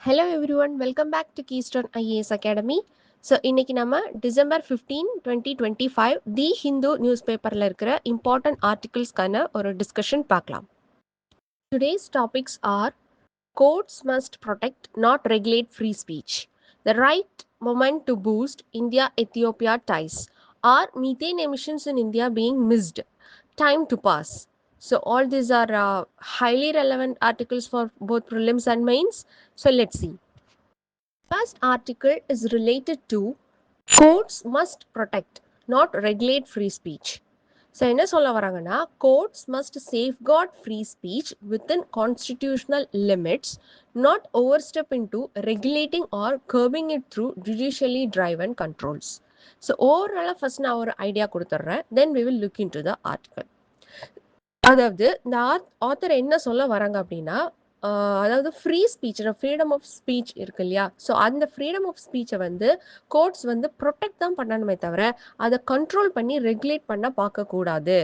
Hello everyone, welcome back to Keystone IAS Academy. So இன்னைக்கு நம்ம December 15, 2025 தி Hindu news பேப்பரில் இருக்கிற இம்பார்ட்டன்ட் ஆர்டிகிள்ஸ்க்கான ஒரு டிஸ்கஷன் பார்க்கலாம். Today's topics are courts must protect, not regulate free speech. The right moment to boost India-Ethiopia ties. Are methane emissions in India being missed? Time to pass. So all these are highly relevant articles for both prelims and mains. So let's see. First article is related to courts must protect, not regulate free speech. So என்ன சொல்ல வராங்கன்னா courts must safeguard free speech within constitutional limits, not overstep into regulating or curbing it through judicially driven controls. So ஓவராலாக first நான் ஒரு idea கொடுத்துட்றேன், then we will look into the article. அதாவது இந்த author என்ன சொல்ல வராங்க அப்படின்னா, அதாவது free speech, freedom of speech இருக்கு இல்லையா, ஸோ அந்த ஃப்ரீடம் ஆஃப் ஸ்பீச்சை வந்து கோர்ட்ஸ் வந்து ப்ரொடெக்ட் தான் பண்ணணுமே தவிர அதை கண்ட்ரோல் பண்ணி ரெகுலேட் பண்ண பார்க்கக்கூடாது.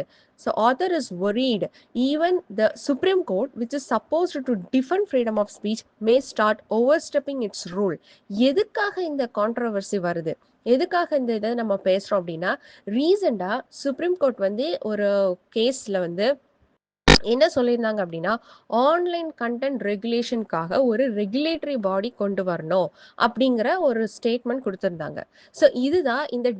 So author is worried even the Supreme Court which is supposed to defend freedom of speech may start overstepping its rule. எதுக்காக இந்த கான்ட்ரவர்சி வருது, எதுக்காக இந்த இதை நம்ம பேசுகிறோம் அப்படின்னா, ரீசெண்டாக சுப்ரீம் கோர்ட் வந்து ஒரு கேஸில் வந்து என்ன சொல்லியிருந்தாங்க அப்படின்னா, ஆன்லைன் கண்டென்ட் ரெகுலேஷனுக்காக ஒரு ரெகுலேட்டரி பாடி கொண்டு வரணும் அப்படிங்கிற ஒரு ஸ்டேட்மெண்ட் கொடுத்துருந்தாங்க. ஸோ இதுதான் இந்த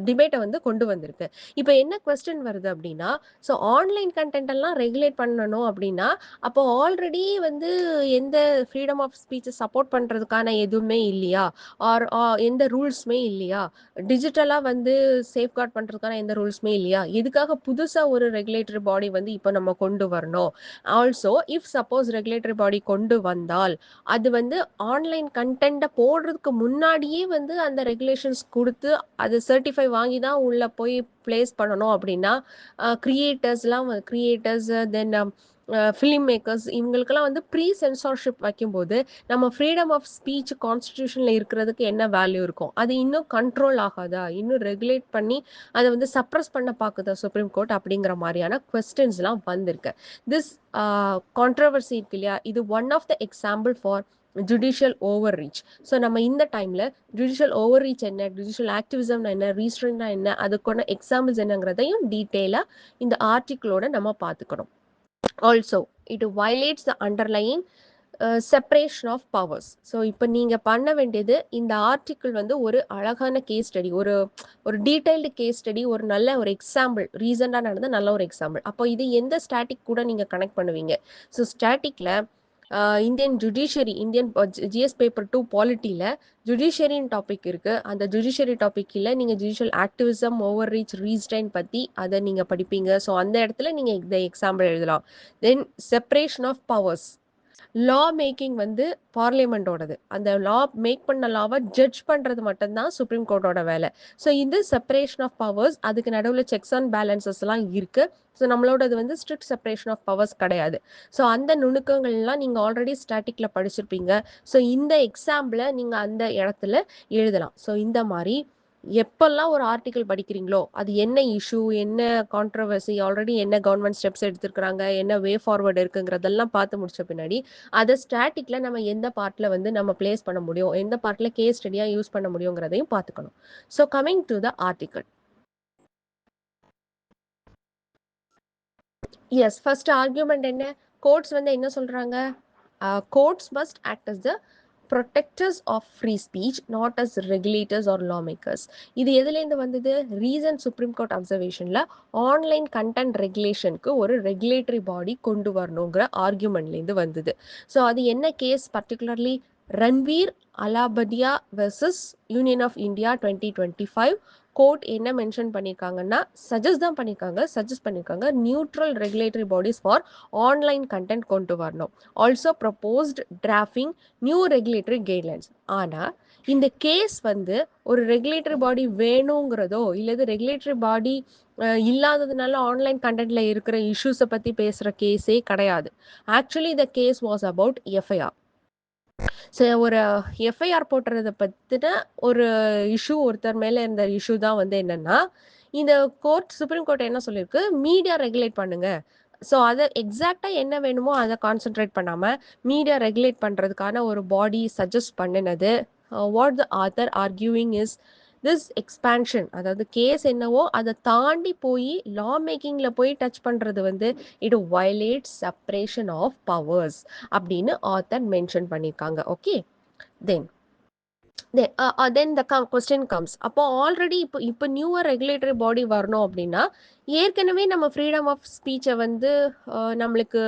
டிபேட்டை வந்து கொண்டு வந்திருக்கு. இப்போ என்ன கொஸ்டின் வருது அப்படின்னா, ஸோ ஆன்லைன் கண்டென்ட் எல்லாம் ரெகுலேட் பண்ணணும் அப்படின்னா அப்போ ஆல்ரெடி வந்து எந்த ஃப்ரீடம் ஆஃப் ஸ்பீச்சை சப்போர்ட் பண்ணுறதுக்கான எதுவுமே இல்லையா, ஆர் எந்த ரூல்ஸுமே இல்லையா, டிஜிட்டலாக வந்து சேஃப்கார்ட் பண்ணுறதுக்கான எந்த ரூல்ஸுமே இல்லையா, எதுக்காக புதுசாக ஒரு ரெகுலேட்டரி பாடி வந்து இப்போ நம்ம கொண்டு வரணும். ஆல்சோ இஃப் சப்போஸ் ரெகுலேட்டரி பாடி கொண்டு வந்தால் அது வந்து ஆன்லைன் கண்டென்ட்டை போடுறதுக்கு முன்னாடியே வந்து அந்த ரெகுலேஷன்ஸ் கொடுத்து அது சர்டிஃபை வாங்கி தான் உள்ளே போய் பிளேஸ் பண்ணணும் அப்படின்னா, கிரியேட்டர்ஸ் தென் ஃபிலிம் மேக்கர்ஸ் இவங்களுக்கெல்லாம் வந்து ப்ரீ சென்சார்ஷிப் வைக்கும்போது நம்ம ஃப்ரீடம் ஆஃப் ஸ்பீச் கான்ஸ்டிடியூஷனில் இருக்கிறதுக்கு என்ன வேல்யூ இருக்கும், அது இன்னும் கண்ட்ரோல் ஆகாதா, இன்னும் ரெகுலேட் பண்ணி அதை வந்து சப்ரஸ் பண்ண பார்க்குதா சுப்ரீம் கோர்ட் அப்படிங்கிற மாதிரியான கொஸ்டின்ஸ்லாம் வந்திருக்கு. திஸ் கான்ட்ரவர்சி இருக்கு இல்லையா, இது one of the example for judicial over reach. So நம்ம இந்த டைமில் ஜுடிஷியல் ஓவர் ரீச் என்ன, ஜுடிஷியல் ஆக்டிவிசம்னா என்ன, ரீஸ்ட்ரெயின்னா என்ன, அதுக்கான எக்ஸாம்பிள்ஸ் என்னங்கிறதையும் டீட்டெயிலாக இந்த ஆர்டிக்கிளோட நம்ம பார்த்துக்கணும். Also it violates the underlying separation of powers. So இப்போ நீங்கள் பண்ண வேண்டியது இந்த ஆர்டிக்கிள் வந்து ஒரு அழகான கேஸ் ஸ்டடி, ஒரு டீட்டெயில்டு கேஸ் ஸ்டடி, ஒரு நல்ல ஒரு எக்ஸாம்பிள், ரீசெண்டாக நடந்த நல்ல ஒரு எக்ஸாம்பிள். அப்போ இது எந்த ஸ்டாட்டிக் கூட நீங்கள் கனெக்ட் பண்ணுவீங்க. ஸோ ஸ்டாட்டிக்கில் Indian judiciary, Indian GS paper 2 பாலிட்டியில் ஜுடிஷியரின்னு டாபிக் இருக்குது. அந்த ஜுடிஷியரி டாப்பிக்கில் நீங்கள் judicial activism, overreach, restraint பற்றி அதை நீங்கள் படிப்பீங்க. ஸோ அந்த இடத்துல நீங்கள் இந்த எக்ஸாம்பிள் எழுதலாம். Then separation of powers, law making வந்து பார்லிமெண்டோடது, அந்த லா மேக் பண்ண லாவை ஜட்ஜ் பண்ணுறது மட்டும்தான் சுப்ரீம் கோர்ட்டோட வேலை. ஸோ இது செப்பரேஷன் ஆஃப் பவர்ஸ், அதுக்கு நடுவில் செக்ஸ் அண்ட் பேலன்சஸ்லாம் இருக்குது. ஸோ நம்மளோடது வந்து ஸ்ட்ரிக்ட் செப்பரேஷன் ஆஃப் பவர்ஸ் கிடையாது. ஸோ அந்த நுணுக்கங்கள்லாம் நீங்கள் ஆல்ரெடி ஸ்டாட்டிக்கில் படிச்சிருப்பீங்க. ஸோ இந்த எக்ஸாம்பிளை நீங்கள் அந்த இடத்துல எழுதலாம். ஸோ இந்த மாதிரி எப்பெல்லாம் ஒரு ஆர்டிக்கல் படிக்கிறீங்களோ அது என்ன இஷ்யூ, என்ன கான்ட்ரவர்சி, ஆல்ரெடி என்ன கவர்மெண்ட் ஸ்டெப்ஸ் எடுத்திருக்கிறாங்க, என்ன வே ஃபார்வர்டு இருக்குங்கிறதெல்லாம் பார்த்து முடிச்ச பின்னாடி அதை ஸ்டாட்டிக்கில் நம்ம எந்த பார்ட்டில் வந்து நம்ம பிளேஸ் பண்ண முடியும், எந்த பார்ட்டில் கேஸ் ஸ்டடியாக யூஸ் பண்ண முடியுங்கிறதையும் பார்த்துக்கணும். So coming to the article. Yes, first argument என்ன, கோர்ட்ஸ் வந்து என்ன சொல்கிறாங்க, courts must act as the protectors of free speech, not as regulators or lawmakers. இது எதுலேருந்து வந்தது, ரீசன்ட் சுப்ரீம் கோர்ட் அப்சர்வேஷனில் ஆன்லைன் கண்டென்ட் ரெகுலேஷனுக்கு ஒரு ரெகுலேட்டரி பாடி கொண்டு வரணுங்கிற ஆர்கியூமெண்ட்லேருந்து வந்தது. ஸோ அது என்ன case, particularly Ranveer Allahbadia versus Union of India 2025. Court என்ன மென்ஷன் பண்ணியிருக்காங்கன்னா, சஜஸ்ட் பண்ணியிருக்காங்க neutral regulatory bodies for online content கொண்டு வரணும். Also proposed drafting new regulatory guidelines. ஆனால் இந்த கேஸ் வந்து ஒரு ரெகுலேட்டரி பாடி வேணுங்கிறதோ இல்லது ரெகுலேட்டரி பாடி இல்லாததுனால ஆன்லைன் கண்டென்ட்ல இருக்கிற இஷ்யூஸை பற்றி பேசுகிற கேஸே கிடையாது. Actually the case was about FIR. So ஒரு எஃப்ஐஆர் போட்டுறதை பற்றின ஒரு இஷ்யூ, ஒருத்தர் மேலே இருந்த இஷ்யூ தான் வந்து என்னென்னா, இந்த கோர்ட், சுப்ரீம் கோர்ட் என்ன சொல்லியிருக்கு, மீடியா ரெகுலேட் பண்ணுங்க, ஸோ அதை எக்ஸாக்டாக என்ன வேணுமோ அதை கான்சென்ட்ரேட் பண்ணாமல் மீடியா ரெகுலேட் பண்ணுறதுக்கான ஒரு பாடி சஜஸ்ட் பண்ணினது. What the author arguing is this expansion, அதாவது கேஸ் என்னவோ அதை தாண்டி போய் லா மேக்கிங்கில் போய் டச் பண்ணுறது வந்து it violates separation of powers அப்படின்னு ஆத்தர் மென்ஷன் பண்ணியிருக்காங்க. Okay, then then the question comes, அப்போ ஆல்ரெடி இப்போ நியூவர் ரெகுலேட்டரி பாடி வரணும் அப்படின்னா ஏற்கனவே நம்ம ஃப்ரீடம் ஆஃப் ஸ்பீச்சை வந்து நம்மளுக்கு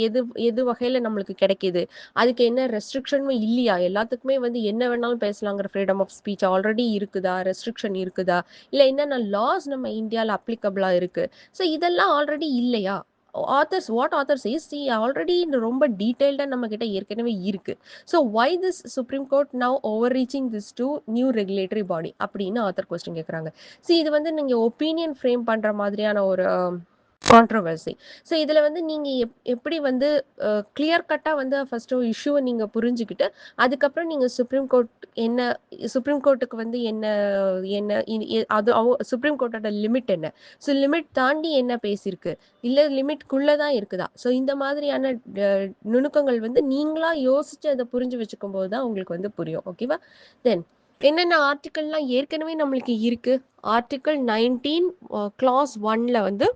எது எது வகையில் நம்மளுக்கு கிடைக்கிது, அதுக்கு என்ன ரெஸ்ட்ரிக்ஷனும் இல்லையா, எல்லாத்துக்குமே வந்து என்ன வேணாலும் பேசலாங்கிற ஃப்ரீடம் ஆஃப் ஸ்பீச் ஆல்ரெடி இருக்குதா, ரெஸ்ட்ரிக்ஷன் இருக்குதா, இல்லை என்னென்ன லாஸ் நம்ம இந்தியாவில் அப்ளிகபிளாக இருக்குது, ஸோ இதெல்லாம் ஆல்ரெடி இல்லையா. What author says see already ரொம்ப டீட்டெயில்டாக நம்ம கிட்ட ஏற்கனவே இருக்கு. So why this Supreme Court now overreaching this to new regulatory body அப்படின்னு ஆத்தர் கொஸ்டின் கேட்குறாங்க. சி இது வந்து நீங்கள் ஒப்பீனியன் ஃப்ரேம் பண்ணுற மாதிரியான ஒரு கான்ட்ரவர்சி. ஸோ இதில் வந்து நீங்கள் எப்படி வந்து கிளியர் கட்டாக வந்து ஃபஸ்ட்டு இஷ்யூவை நீங்கள் புரிஞ்சுக்கிட்டு அதுக்கப்புறம் நீங்கள் சுப்ரீம் கோர்ட் என்ன, சுப்ரீம் கோர்ட்டுக்கு வந்து என்ன என்ன அது சுப்ரீம் கோர்ட்டோட லிமிட் என்ன, ஸோ லிமிட் தாண்டி என்ன பேசியிருக்கு, இல்லை லிமிட்குள்ளே தான் இருக்குதா, ஸோ இந்த மாதிரியான நுணுக்கங்கள் வந்து நீங்களா யோசிச்சு அதை புரிஞ்சு வச்சுக்கும் போது தான் உங்களுக்கு வந்து புரியும். ஓகேவா. தென் என்னென்ன ஆர்டிக்கல்லாம் ஏற்கனவே நம்மளுக்கு இருக்கு. ஆர்டிக்கல் 19 clause 1ல வந்து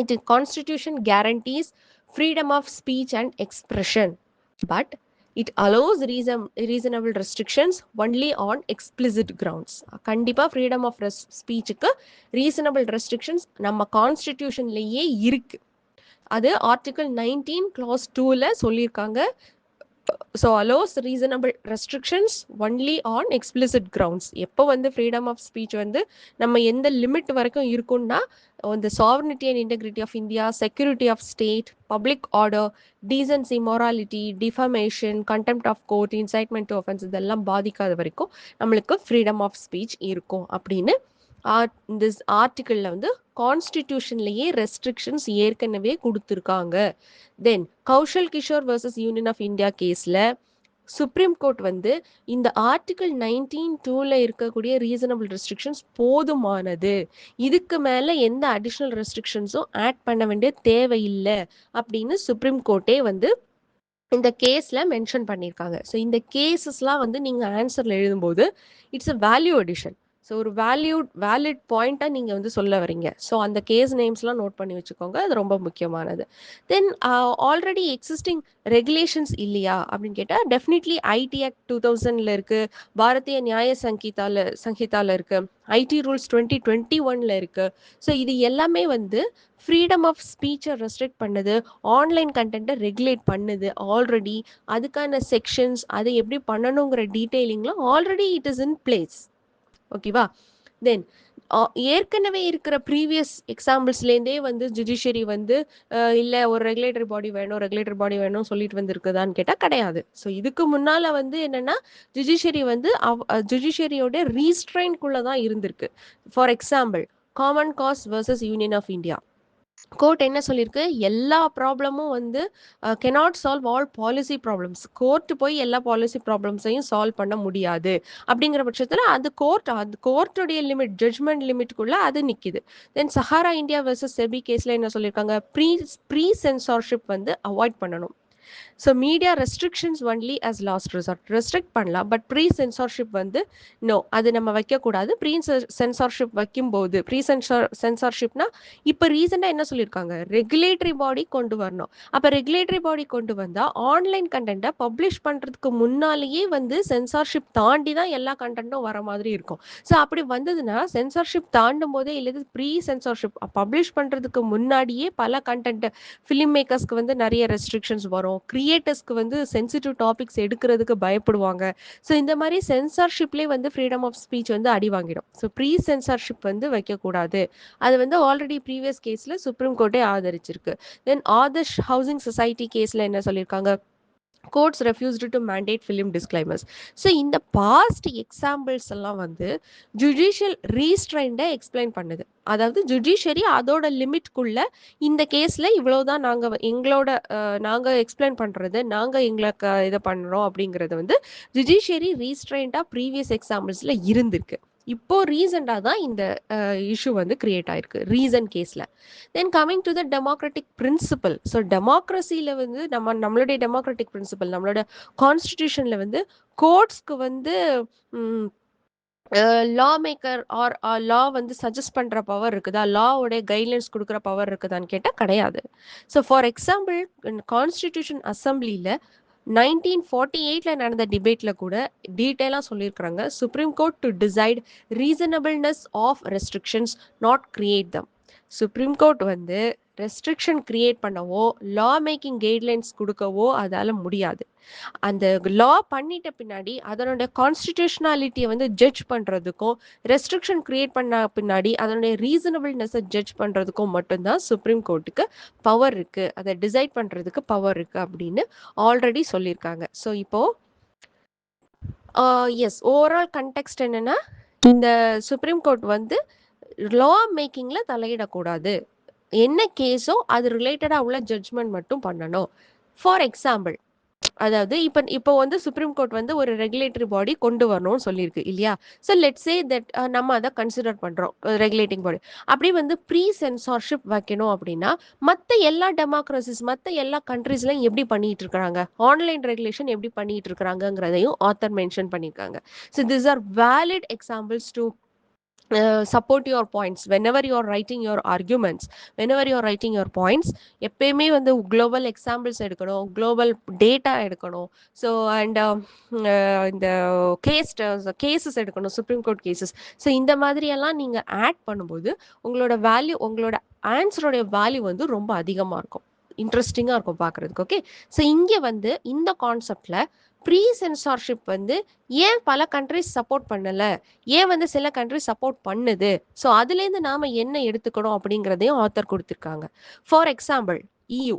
it constitution guarantees freedom of speech and expression, but it allows reasonable restrictions only on explicit grounds. கண்டிப்பா freedom of speechக்கு reasonable restrictions நம்ம கான்ஸ்டிடியூஷன்லயே இருக்கு. அது ஆர்டிகல் 19 clause 2ல சொல்லியிருக்காங்க. So allows reasonable restrictions only on explicit grounds. எப்போ வந்து freedom of speech வந்து நம்ம எந்த லிமிட் வரைக்கும் இருக்குன்னா இந்த sovereignty and integrity of India, security of state, public order, decency, morality, defamation, contempt of court, incitement to offence இதெல்லாம் பாதிக்காத வரைக்கும் நம்மளுக்கு ஃப்ரீடம் ஆஃப் ஸ்பீச் இருக்கும் அப்படின்னு திஸ் ஆர்டிக்கிளில் வந்து கான்ஸ்டிடியூஷன்லேயே ரெஸ்ட்ரிக்ஷன்ஸ் ஏற்கனவே கொடுத்துருக்காங்க. Then Kaushal Kishore versus union of India கேஸில் சுப்ரீம் கோர்ட் வந்து இந்த ஆர்டிகிள் 19(2ல இருக்கக்கூடிய ரீசனபிள் ரெஸ்ட்ரிக்ஷன்ஸ் போதுமானது, இதுக்கு மேலே எந்த அடிஷ்னல் ரெஸ்ட்ரிக்ஷன்ஸும் ஆட் பண்ண வேண்டிய தேவையில்லை அப்படின்னு சுப்ரீம் கோர்ட்டே வந்து இந்த கேஸில் மென்ஷன் பண்ணியிருக்காங்க. ஸோ இந்த கேசஸ்லாம் வந்து நீங்கள் ஆன்சரில் எழுதும்போது it's a value addition. So ஒரு வேலிட் பாயிண்ட்டாக நீங்கள் வந்து சொல்ல வரீங்க. ஸோ அந்த கேஸ் நேம்ஸ்லாம் நோட் பண்ணி வச்சுக்கோங்க, அது ரொம்ப முக்கியமானது. தென் ஆல்ரெடி எக்ஸிஸ்டிங் ரெகுலேஷன்ஸ் இல்லையா அப்படின்னு கேட்டால் டெஃபினெட்லி ஐடி ஆக்ட் 2000ல இருக்குது, பாரதிய நியாய சங்கீதாவில் இருக்குது, ஐடி ரூல்ஸ் 2021ல இருக்குது. ஸோ இது எல்லாமே வந்து ஃப்ரீடம் ஆஃப் ஸ்பீச்சை ரெஸ்ட்ரிக்ட் பண்ணுது, ஆன்லைன் கண்டென்ட்டை ரெகுலேட் பண்ணுது ஆல்ரெடி. அதுக்கான செக்ஷன்ஸ் அதை எப்படி பண்ணணுங்கிற டீட்டெயிலிங்லாம் already it is in place. ஓகேவா. தென் ஏற்கனவே இருக்கிற ப்ரீவியஸ் எக்ஸாம்பிள்ஸ்லேருந்தே வந்து ஜுடிஷியரி வந்து இல்லை ஒரு ரெகுலேட்டரி பாடி வேணும் சொல்லிட்டு வந்துருக்குதான்னு கேட்டால் கிடையாது. ஸோ இதுக்கு முன்னால் வந்து என்னென்னா ஜுடிஷியரி வந்து ஜுடிஷியரியோட ரீஸ்ட்ரெயின்குள்ளே தான் இருந்திருக்கு. For example common cause versus union of India court என்ன சொல்லியிருக்கு, எல்லா ப்ராப்ளமும் வந்து cannot solve all policy problems. Court போய் எல்லா பாலிசி ப்ராப்ளம்ஸையும் சால்வ் பண்ண முடியாது. அப்படிங்கிற பட்சத்தில் அது கோர்ட்டுடைய லிமிட், ஜட்ஜ்மெண்ட் லிமிட்டுக்குள்ளே அது நிற்கிது. Then Sahara India versus SEBI கேஸில் என்ன சொல்லியிருக்காங்க, ப்ரீ சென்சார்ஷிப் வந்து அவாய்ட் பண்ணணும். So media restrictions only as last resort, restrict பண்ணலாம், பட் ப்ரீ சென்சார்ஷிப் வந்து நோ, அது நம்ம வைக்கக்கூடாது. ப்ரீ சென்சார்ஷிப் வைக்கும்போது சென்சார்ஷிப்னா இப்போ ரீசெண்டாக என்ன சொல்லியிருக்காங்க, ரெகுலேட்டரி பாடி கொண்டு வரணும். அப்போ ரெகுலேட்டரி பாடி கொண்டு வந்தால் ஆன்லைன் கண்டென்ட்டை பப்ளிஷ் பண்ணுறதுக்கு முன்னாலேயே வந்து சென்சார்ஷிப் தாண்டி தான் எல்லா கண்டென்ட்டும் வர மாதிரி இருக்கும். ஸோ அப்படி வந்ததுன்னா சென்சார்ஷிப் தாண்டும் போதே இல்லை ப்ரீ சென்சார்ஷிப் பப்ளிஷ் பண்ணுறதுக்கு முன்னாடியே பல கண்டென்ட் ஃபிலிம் மேக்கர்ஸ்க்கு வந்து நிறைய ரெஸ்ட்ரிக்ஷன்ஸ் வரும், கிரியேட்டர்ஸ்க்கு வந்து சென்சிட்டிவ் டாபிக்ஸ் எடுக்கிறதுக்கு பயப்படுவாங்க. ஸோ இந்த மாதிரி சென்சார்ஷிப்லேயே வந்து ஃப்ரீடம் ஆஃப் ஸ்பீச் வந்து அடி வாங்கிடும். ஸோ ப்ரீ சென்சார்ஷிப் வந்து வைக்கக்கூடாது. அது வந்து ஆல்ரெடி ப்ரீவியஸ் கேஸில் சுப்ரீம் கோர்ட்டே ஆதரிச்சிருக்கு. தென் ஆதர்ஷ் ஹவுசிங் சொசைட்டி கேஸில் என்ன சொல்லியிருக்காங்க, courts refused to mandate film disclaimers. So இந்த பாஸ்ட் எக்ஸாம்பிள்ஸ் எல்லாம் வந்து ஜுடிஷியல் ரீஸ்ட்ரைண்டை எக்ஸ்பிளைன் பண்ணுது. அதாவது ஜுடிஷியரி அதோட லிமிட்குள்ள இந்த கேஸில் இவ்வளோதான் நாங்கள் எக்ஸ்பிளைன் பண்ணுறது, நாங்கள் எங்களுக்கு இதை பண்ணுறோம் அப்படிங்கிறது வந்து ஜுடிஷியரி ரீஸ்ட்ரைண்டாக ப்ரீவியஸ் எக்ஸாம்பிள்ஸில் இருந்திருக்கு. இப்போ ரீசெண்டாக தான் இந்த இஷ்யூ வந்து கிரியேட் ஆயிருக்கு ரீசன் கேஸில். Then coming to the democratic principle. So டெமோக்ரஸியில் வந்து நம்மளுடைய டெமோக்ராட்டிக் பிரின்சிபல், நம்மளோட கான்ஸ்டிடியூஷனில் வந்து கோர்ட்ஸ்க்கு வந்து லா மேக்கர் ஆர் லா வந்து சஜஸ்ட் பண்ணுற பவர் இருக்குதா, லாவோடைய கைட்லைன்ஸ் கொடுக்குற பவர் இருக்குதான்னு கேட்டால் கிடையாது. ஸோ ஃபார் எக்ஸாம்பிள் கான்ஸ்டிடியூஷன் அசம்பிளியில் 1948 நடந்த டிபேட்ல கூட டீட்டெயிலாக சொல்லியிருக்கிறாங்க, supreme court to decide reasonableness of restrictions, not create them. Supreme court வந்து ரெஸ்ட்ரிக்ஷன் கிரியேட் பண்ணவோ லா மேக்கிங் கைட்லைன்ஸ் கொடுக்கவோ அதால முடியாது. அந்த லா பண்ணிட்ட பின்னாடி அதனுடைய கான்ஸ்டிடியூஷனாலிட்டியை வந்து ஜட்ஜ் பண்ணுறதுக்கும், ரெஸ்ட்ரிக்ஷன் கிரியேட் பண்ண பின்னாடி அதனுடைய ரீசனபிள்னஸை ஜட்ஜ் பண்ணுறதுக்கும் மட்டும்தான் சுப்ரீம் கோர்ட்டுக்கு பவர் இருக்குது, அதை டிசைட் பண்ணுறதுக்கு பவர் இருக்குது அப்படின்னு ஆல்ரெடி சொல்லியிருக்காங்க. ஸோ இப்போது எஸ், ஓவரால் கண்டெக்ஸ்ட் என்னென்னா, இந்த சுப்ரீம் கோர்ட் வந்து லா மேக்கிங்கில் தலையிடக்கூடாது, என்ன கேஸோ அது ரிலேட்டடாக உள்ள ஜட்ஜ்மெண்ட் மட்டும் பண்ணணும். ஃபார் எக்ஸாம்பிள், அதாவது இப்போ வந்து சுப்ரீம் கோர்ட் வந்து ஒரு ரெகுலேட்டரி பாடி கொண்டு வரணும்னு சொல்லியிருக்கு இல்லையா. ஸோ லெட்ஸ் சே தட் நம்ம அதை கன்சிடர் பண்ணுறோம் ரெகுலேட்டிங் பாடி. அப்படி வந்து ப்ரீ சென்சார்ஷிப் வைக்கணும் அப்படின்னா மற்ற எல்லா டெமோக்ரஸிஸ், மற்ற எல்லா கண்ட்ரீஸ்லையும் எப்படி பண்ணிட்டு இருக்கிறாங்க, ஆன்லைன் ரெகுலேஷன் எப்படி பண்ணிட்டு இருக்கிறாங்கிறதையும் ஆத்தர் மென்ஷன் பண்ணியிருக்காங்க. So this R valid examples to support your points whenever you are writing your arguments, whenever you are writing your points. எப்பயுமே வந்து குளோபல் எக்ஸாம்பிள்ஸ் எடுக்கணும், குளோபல் டேட்டா எடுக்கணும். ஸோ அண்ட் இந்த cases எடுக்கணும், supreme court cases. So இந்த மாதிரியெல்லாம் நீங்கள் add பண்ணும்போது உங்களோட வேல்யூ, உங்களோட ஆன்சரோடைய வேல்யூ வந்து ரொம்ப அதிகமாக இருக்கும், இன்ட்ரெஸ்டிங்காக இருக்கும் பார்க்குறதுக்கு. ஓகே, ஸோ இங்கே வந்து இந்த கான்செப்டில் ப்ரீ சென்சார்ஷிப் வந்து ஏன் பல கண்ட்ரிஸ் சப்போர்ட் பண்ணலை, ஏன் வந்து சில கண்ட்ரிஸ் சப்போர்ட் பண்ணுது, ஸோ அதுலேருந்து நாம் என்ன எடுத்துக்கணும் அப்படிங்கிறதையும் ஆத்தர் கொடுத்துருக்காங்க. For example EU.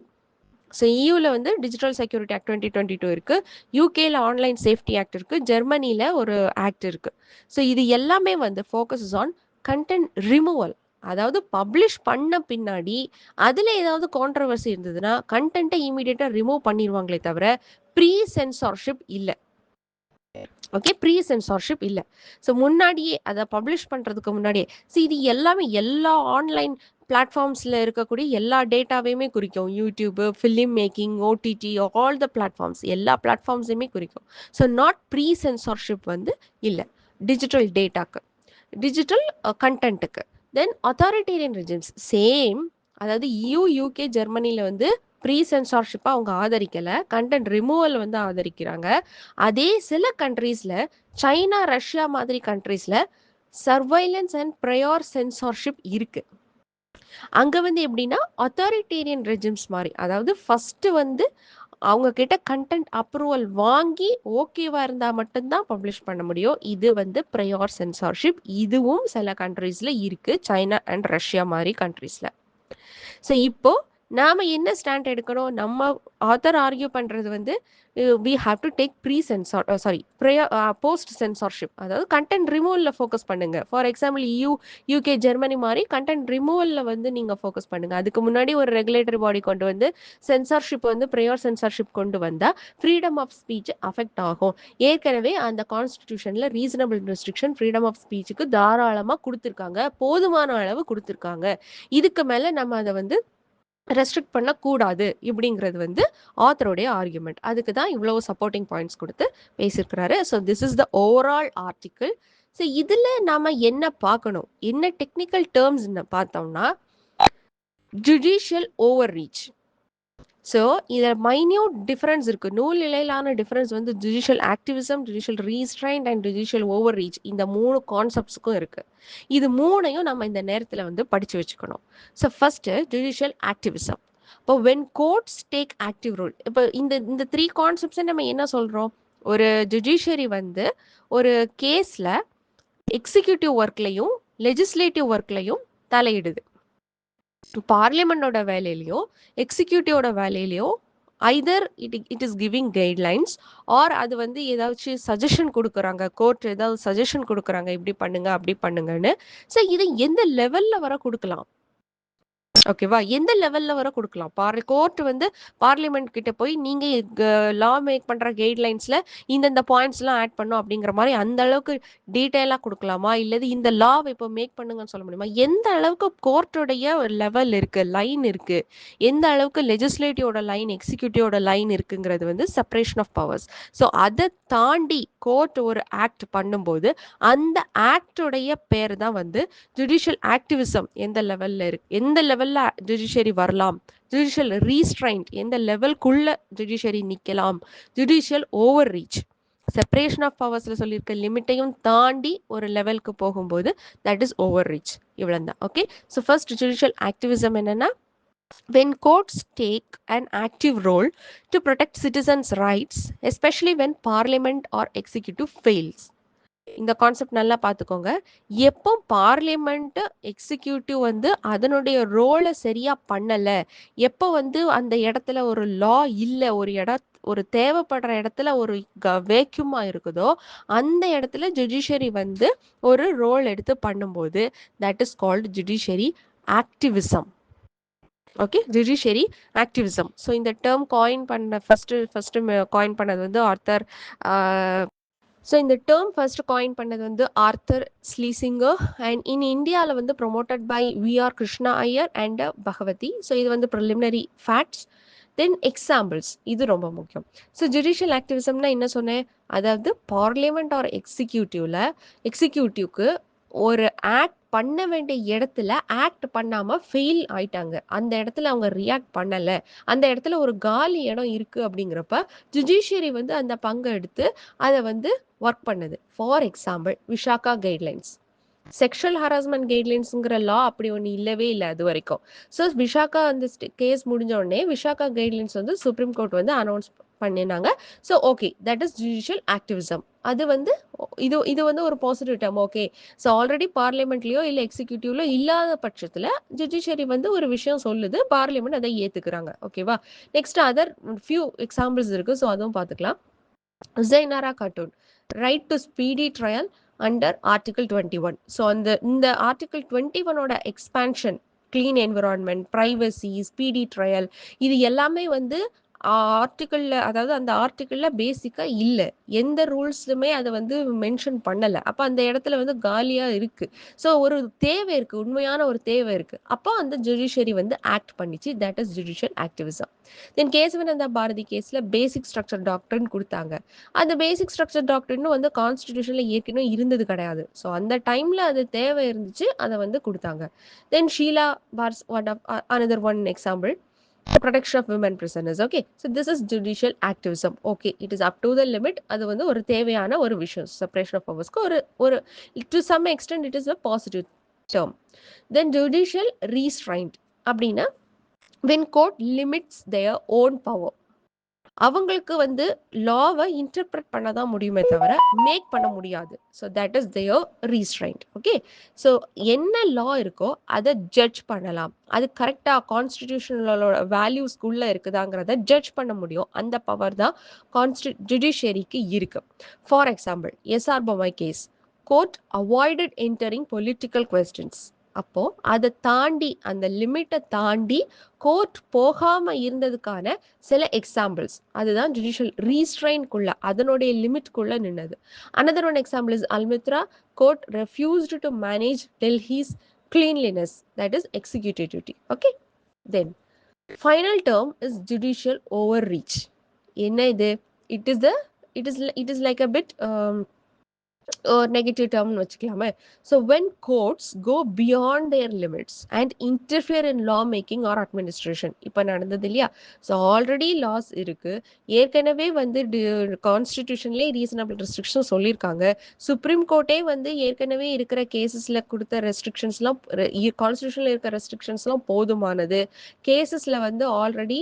ஸோ இயூவில் வந்து டிஜிட்டல் செக்யூரிட்டி ஆக்ட் 2022 இருக்குது, யூகேல ஆன்லைன் சேஃப்டி ஆக்ட் இருக்குது, ஜெர்மனியில் ஒரு ஆக்ட் இருக்குது. ஸோ இது எல்லாமே வந்து ஃபோக்கஸஸ் ஆன் கண்டென்ட் ரிமூவல். அதாவது பப்ளிஷ் பண்ண பின்னாடி அதில் ஏதாவது கான்ட்ரவர்சி இருந்ததுன்னா கண்டென்ட்டை இமீடியட்டாக ரிமூவ் பண்ணிடுவாங்களே தவிர ப்ரீ சென்சார்ஷிப் இல்லை. ஓகே, ப்ரீ சென்சார்ஷிப் இல்லை. ஸோ முன்னாடியே அதை பப்ளிஷ் பண்ணுறதுக்கு முன்னாடியே, ஸோ இது எல்லாமே எல்லா ஆன்லைன் பிளாட்ஃபார்ம்ஸில் இருக்கக்கூடிய எல்லா டேட்டாவையுமே குறிக்கும். YouTube, film making, OTT, all the platforms, எல்லா பிளாட்ஃபார்ம்ஸையுமே குறிக்கும். ஸோ நாட் ப்ரீ சென்சார்ஷிப் வந்து இல்லை டிஜிட்டல் டேட்டாக்கு, டிஜிட்டல் கண்டென்ட்டுக்கு. தென் அத்தாரிட்டேரியன் ரெஜிம்ஸ் சேம், அதாவது யூகே ஜெர்மனியில் வந்து ப்ரீ சென்சார்ஷிப்பாக அவங்க ஆதரிக்கலை, கண்டென்ட் ரிமூவல் வந்து ஆதரிக்கிறாங்க. அதே சில கண்ட்ரீஸில், சைனா, ரஷ்யா மாதிரி கண்ட்ரீஸில் சர்வைலன்ஸ் அண்ட் ப்ரையார் சென்சார்ஷிப் இருக்குது. அங்கே வந்து எப்படின்னா அத்தாரிட்டேரியன் ரெஜிம்ஸ் மாதிரி, அதாவது ஃபஸ்ட்டு வந்து அவங்க கிட்ட கண்டென்ட் அப்ரூவல் வாங்கி ஓகேவா இருந்தால் மட்டும்தான் பப்ளிஷ் பண்ண முடியும். இது வந்து ப்ரையார் சென்சார்ஷிப். இதுவும் சில கண்ட்ரீஸில் இருக்குது, சைனா அண்ட் ரஷ்யா மாதிரி கண்ட்ரீஸில். ஸோ இப்போ நாம் என்ன ஸ்டாண்ட் எடுக்கணும், நம்ம ஆத்தர் ஆர்கியூ பண்ணுறது வந்து we have to take pre censor post censorship, அதாவது கண்டென்ட் ரிமூவலில் ஃபோக்கஸ் பண்ணுங்கள். ஃபார் எக்ஸாம்பிள் யூகே ஜெர்மனி மாதிரி கண்டென்ட் ரிமூவலில் வந்து நீங்கள் ஃபோக்கஸ் பண்ணுங்கள். அதுக்கு முன்னாடி ஒரு ரெகுலேட்டரி பாடி கொண்டு வந்து சென்சார்ஷிப் வந்து ப்ரையார் சென்சார்ஷிப் கொண்டு வந்தால் ஃப்ரீடம் ஆஃப் ஸ்பீச் அஃபெக்ட் ஆகும். ஏற்கனவே அந்த கான்ஸ்டிடியூஷனில் ரீசனபிள் ரெஸ்ட்ரிக்ஷன் ஃப்ரீடம் ஆஃப் ஸ்பீச்சுக்கு தாராளமாக கொடுத்துருக்காங்க, போதுமான அளவு கொடுத்துருக்காங்க. இதுக்கு மேலே நம்ம அதை வந்து ரெஸ்ட்ரிக்ட் பண்ணக்கூடாது இப்படிங்கிறது வந்து ஆத்தருடைய ஆர்குமெண்ட். அதுக்கு தான் இவ்வளோ சப்போர்ட்டிங் பாயிண்ட்ஸ் கொடுத்து பேசியிருக்கிறாரு. So this is the overall article. So இதில் நாம் என்ன பார்க்கணும், என்ன டெக்னிக்கல் டேர்ம்ஸ் பார்த்தோம்னா ஜுடிஷியல் ஓவர் ரீச். ஸோ இதில் மைன்யூட் டிஃப்ரென்ஸ் இருக்குது, நூல் நிலையிலான டிஃப்ரென்ஸ் வந்து judicial activism, judicial restraint and judicial over reach, இந்த 3 கான்செப்ட்ஸுக்கும் இருக்குது. இது 3ஐயும் நம்ம இந்த நேரத்தில் வந்து படித்து வச்சுக்கணும். So first judicial activism. இப்போ when courts take active role, இப்போ இந்த 3 கான்செப்ட்ஸை நம்ம என்ன சொல்கிறோம், ஒரு ஜுடிஷியரி வந்து ஒரு கேஸில் எக்ஸிக்யூட்டிவ் ஒர்க்லையும் லெஜிஸ்லேட்டிவ் ஒர்க்லையும் தலையிடுது. பார்லிமெண்டோட வேலையிலையோ எக்ஸிக்யூட்டிவோட வேலையிலையோ either it is giving guidelines or அது வந்து ஏதாச்சும் சஜஷன் கொடுக்குறாங்க, கோர்ட் ஏதாவது சஜஷன் கொடுக்குறாங்க, இப்படி பண்ணுங்க அப்படி பண்ணுங்கன்னு. ஸோ இதை எந்த லெவலில் வர கொடுக்கலாம், ஓகேவா? எந்த லெவல்ல வர குடுக்கலாம்? கோர்ட் வந்து பார்லிமெண்ட் கிட்ட போய் நீங்க லா மேக் பண்ற கைட்லைன்ஸ்ல இந்த பாயிண்ட்ஸ்லாம் ஆட் பண்ணும் அப்படிங்கிற மாரி அந்த அளவுக்கு டீட்டெயிலா குடுக்கலாமா? இல்லது இந்த லாவ இப்போ மேக் பண்ணுங்கன்னு சொல்ல முடியுமா? எந்த அளவுக்கு கோர்ட்டுடைய லெவல் இருக்கு, லைன் இருக்கு. எந்த அளவுக்கு லெஜிஸ்லேட்டிவோட லைன், எக்ஸிக்யூட்டிவோட லைன் இருக்குங்கிறது வந்து செப்பரேஷன் ஆஃப் பவர்ஸ். ஸோ அத தாண்டி கோர்ட் ஒரு ஆக்ட் பண்ணும்போது, அந்த ஆக்ட்டுடைய பேர் தான் வந்து ஜுடிஷியல் ஆக்டிவிசம் எந்த லெவல்ல இருக்கு, எந்த லெவல்ல ஜுடிஷியரி வரலாம், ஜுடிஷியல் ரீஸ்ட்ரைண்ட் எந்த லெவல்குள்ள ஜுடிஷியரி நிக்கலாம், judicial over reach separation of பவர்ஸ்ல சொல்லியிருக்க லிமிட்டையும் தாண்டி ஒரு லெவலுக்கு போகும்போது தட் இஸ் ஓவர் ரீச். இவ்வளவுதான். Okay. So first judicial activism என்னன்னா, when courts take an active role to protect citizens' rights, especially when parliament or executive fails. இந்த கான்செப்ட் நல்லா பார்த்துக்கோங்க. எப்போ பார்லிமெண்ட், எக்ஸிக்யூட்டிவ் வந்து அதனுடைய ரோல சரியா பண்ணல, எப்போ வந்து அந்த இடத்துல ஒரு லா இல்ல, ஒரு தேவைப்படுற இடத்துல ஒரு வேக்யூமா இருக்குதோ, அந்த இடத்துல ஜுடிஷியரி வந்து ஒரு ரோல் எடுத்து பண்ணும்போது that is called judiciary activism. Okay, judiciary activism. So இந்த டேர்ம் காயின் பண்ண ஃபர்ஸ்ட் காயின் பண்ணது வந்து ஆர்த்தர். ஸோ இந்த டேர்ம் ஃபர்ஸ்ட் காயின் பண்ணது வந்து ஆர்த்தர் ஸ்லீசிங்கர் அண்ட் இன் இந்தியாவில் வந்து promoted by V R Krishna Iyer and Bhagwati. So இது வந்து ப்ரிலிமினரி ஃபேக்ட்ஸ். தென் எக்ஸாம்பிள்ஸ், இது ரொம்ப முக்கியம். ஸோ ஜுடிஷியல் ஆக்டிவிசம்னா என்ன சொன்னேன், அதாவது பார்லிமெண்ட் ஆர் எக்ஸிக்யூட்டிவ்க்கு ஒரு ஆக்ட் பண்ண வேண்டிய இடத்துல ஆக்ட் பண்ணாம ஃபெயில் ஆயிட்டாங்க, அந்த இடத்துல அவங்க ரியாக்ட் பண்ணல, அந்த இடத்துல ஒரு காலி இடம் இருக்கு அப்படிங்கிறப்ப ஜுடிஷியரி வந்து அந்த பங்கை எடுத்து அதை வந்து ஒர்க் பண்ணுது. For example Vishaka guidelines, sexual harassment கைட்லைன்ஸுங்கிற லா அப்படி ஒன்று இல்லவே இல்லை அது வரைக்கும். ஸோ விஷாகா அந்த கேஸ் முடிஞ்ச உடனே விஷாகா கைட்லைன்ஸ் வந்து சுப்ரீம் கோர்ட் வந்து அனௌன்ஸ் பண்ணினாங்க. So okay, that is judicial activism. அது வந்து இது இது வந்து ஒரு positive term. Okay, so already பார்லிமெண்ட்லயோ இல்லை எக்ஸிக்யூட்டிவ்லோ இல்லாத பட்சத்தில் ஜுடிஷியரி வந்து ஒரு விஷயம் சொல்லுது, பார்லிமெண்ட் அதை ஏற்றுக்கிறாங்க. ஓகேவா? நெக்ஸ்ட் அதர் ஃபியூ எக்ஸாம்பிள்ஸ் இருக்கு, ஸோ அதுவும் பார்த்துக்கலாம். Zainara Khatun, right to speedy trial under Article 21. So இந்த ஆர்டிகிள் 21ஓட expansion, clean environment, privacy, speedy trial, இது எல்லாமே வந்து ஆர்டிக்கிளில், அதாவது அந்த ஆர்டிக்கிளில் பேசிக்காக இல்லை, எந்த ரூல்ஸுமே அதை வந்து மென்ஷன் பண்ணலை. அப்போ அந்த இடத்துல வந்து காலியாக இருக்குது. ஸோ ஒரு தேவை இருக்குது, உண்மையான ஒரு தேவை இருக்குது. அப்போ அந்த ஜுடிஷியரி வந்து ஆக்ட் பண்ணிச்சு, தட் இஸ் ஜுடிஷியல் ஆக்டிவிசம். தென் கேசவனந்தா பாரதி கேஸில் பேசிக் ஸ்ட்ரக்சர் டாக்டர்னு கொடுத்தாங்க. அந்த பேசிக் ஸ்ட்ரக்சர் டாக்டர்னு வந்து கான்ஸ்டிடியூஷன்ல ஏற்கனவே இருந்தது கிடையாது. ஸோ அந்த டைம்ல அது தேவை இருந்துச்சு, அதை வந்து கொடுத்தாங்க. Then Sheela Barse one of another one example, protection of women prisoners. Okay, so this is judicial activism. Okay, it is up to the limit. அது வந்து ஒரு தேவையான ஒரு விஷயம், separation of powers ஒரு ஒரு to some extent it is a positive term. Then judicial restraint அப்படின்னா when court limits their own power, அவங்களுக்கு வந்து லாவை இன்டர்பிரட் பண்ண தான் முடியுமே தவிர மேக் பண்ண முடியாது. So that is their restraint. Okay, so என்ன லா இருக்கோ அதை ஜட்ஜ் பண்ணலாம், அது கரெக்டாக கான்ஸ்டிடியூஷனலோட வேல்யூஸ்குள்ளே இருக்குதாங்கிறத ஜட்ஜ் பண்ண முடியும். அந்த பவர் தான் ஜுடிஷியரிக்கு இருக்கு. For example S R Bommai case, court avoided entering political questions. அப்போ அதை தாண்டி, அந்த லிமிட்டை தாண்டி கோர்ட் போகாம இருந்ததுக்கான சில எக்ஸாம்பிள்ஸ், அதுதான் ஜுடிஷியல் ரீஸ்ட்ரைன்குள்ள, அதனுடைய லிமிட்குள்ள நின்னது. another one example is Almitra, court refused to manage Delhi's cleanliness, that is executive duty. Okay, then final term is judicial overreach. என்ன இது? it is like a bit negative டேர்ம்னு வச்சுக்கலாமே. So when courts go beyond their limits and interfere in law making or administration. இப்போ நடந்தது இல்லையா? So already laws இருக்கு, ஏற்கனவே வந்து கான்ஸ்டிடியூஷன்லேயே ரீசனபிள் ரெஸ்ட்ரிக்ஷன் சொல்லியிருக்காங்க. சுப்ரீம் கோர்ட்டே வந்து ஏற்கனவே இருக்கிற கேசஸில் கொடுத்த ரெஸ்ட்ரிக்ஷன்ஸ்லாம், கான்ஸ்டிடியூஷனில் இருக்கிற ரெஸ்ட்ரிக்ஷன்ஸ்லாம் போதுமானது. கேசஸில் வந்து ஆல்ரெடி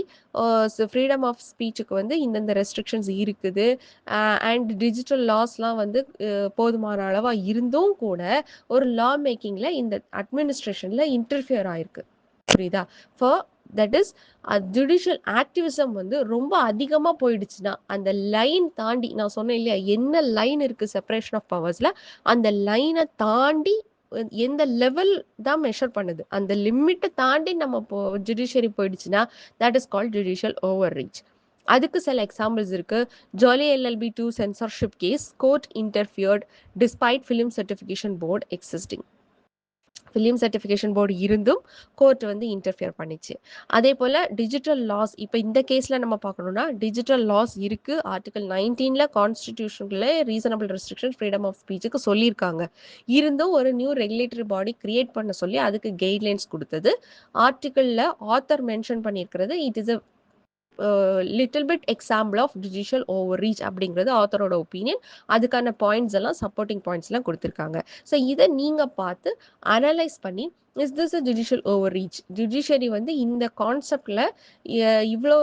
ஃப்ரீடம் ஆஃப் ஸ்பீச்சுக்கு வந்து இந்தந்த ரெஸ்ட்ரிக்ஷன்ஸ் இருக்குது, அண்ட் டிஜிட்டல் லாஸ்லாம் வந்து போதுமான அளவாக இருந்தும் கூட ஒரு லா மேக்கிங்கில் இந்த அட்மினிஸ்ட்ரேஷனில் இன்டர்ஃபியர் ஆயிருக்கு. புரியுதா? For that is judicial activism வந்து ரொம்ப அதிகமாக போயிடுச்சுன்னா, அந்த லைன் தாண்டி, நான் சொன்னேன் இல்லையா, என்ன லைன் இருக்குது செப்பரேஷன் ஆஃப் பவர்ஸில், அந்த லைனை தாண்டி எந்த லெவல் தான் மெஷர் பண்ணுது. அந்த லிமிட்ட தாண்டி நம்ம ஜுடிஷியரி போயிடுச்சுன்னா, that is called judicial over reach. அதுக்கு சில எக்ஸாம்பிள்ஸ் இருக்கு. Jolly LLB 2 censorship case, court interfered despite film certification board existing. Film certification board இருந்தும் கோர்ட் வந்து இன்டர்ஃபியர் பண்ணிச்சு. அதே போல் டிஜிட்டல் லாஸ், இப்போ இந்த கேஸில் நம்ம பார்க்கணும்னா டிஜிட்டல் லாஸ் இருக்குது. ஆர்டிகல் 19ல் கான்ஸ்டிடியூஷனில் ரீசனபிள் ரெஸ்ட்ரிக்ஷன் ஃப்ரீடம் ஆஃப் ஸ்பீச்சுக்கு சொல்லியிருக்காங்க. இருந்தும் ஒரு நியூ ரெகுலேட்டரி பாடி கிரியேட் பண்ண சொல்லி அதுக்கு கைட்லைன்ஸ் கொடுத்தது. ஆர்டிக்கலில் ஆத்தர் மென்ஷன் பண்ணியிருக்கிறது it is a little bit example of judicial over reach அப்படிங்கிறது ஆத்தரோட ஒப்பீனியன். அதுக்கான பாயிண்ட்ஸ் எல்லாம் சப்போர்ட்டிங் பாயிண்ட்ஸ்லாம் கொடுத்துருக்காங்க. ஸோ இதை நீங்கள் பார்த்து அனலைஸ் பண்ணி is this a judicial over reach, judiciary வந்து இந்த கான்செப்டில் இவ்வளோ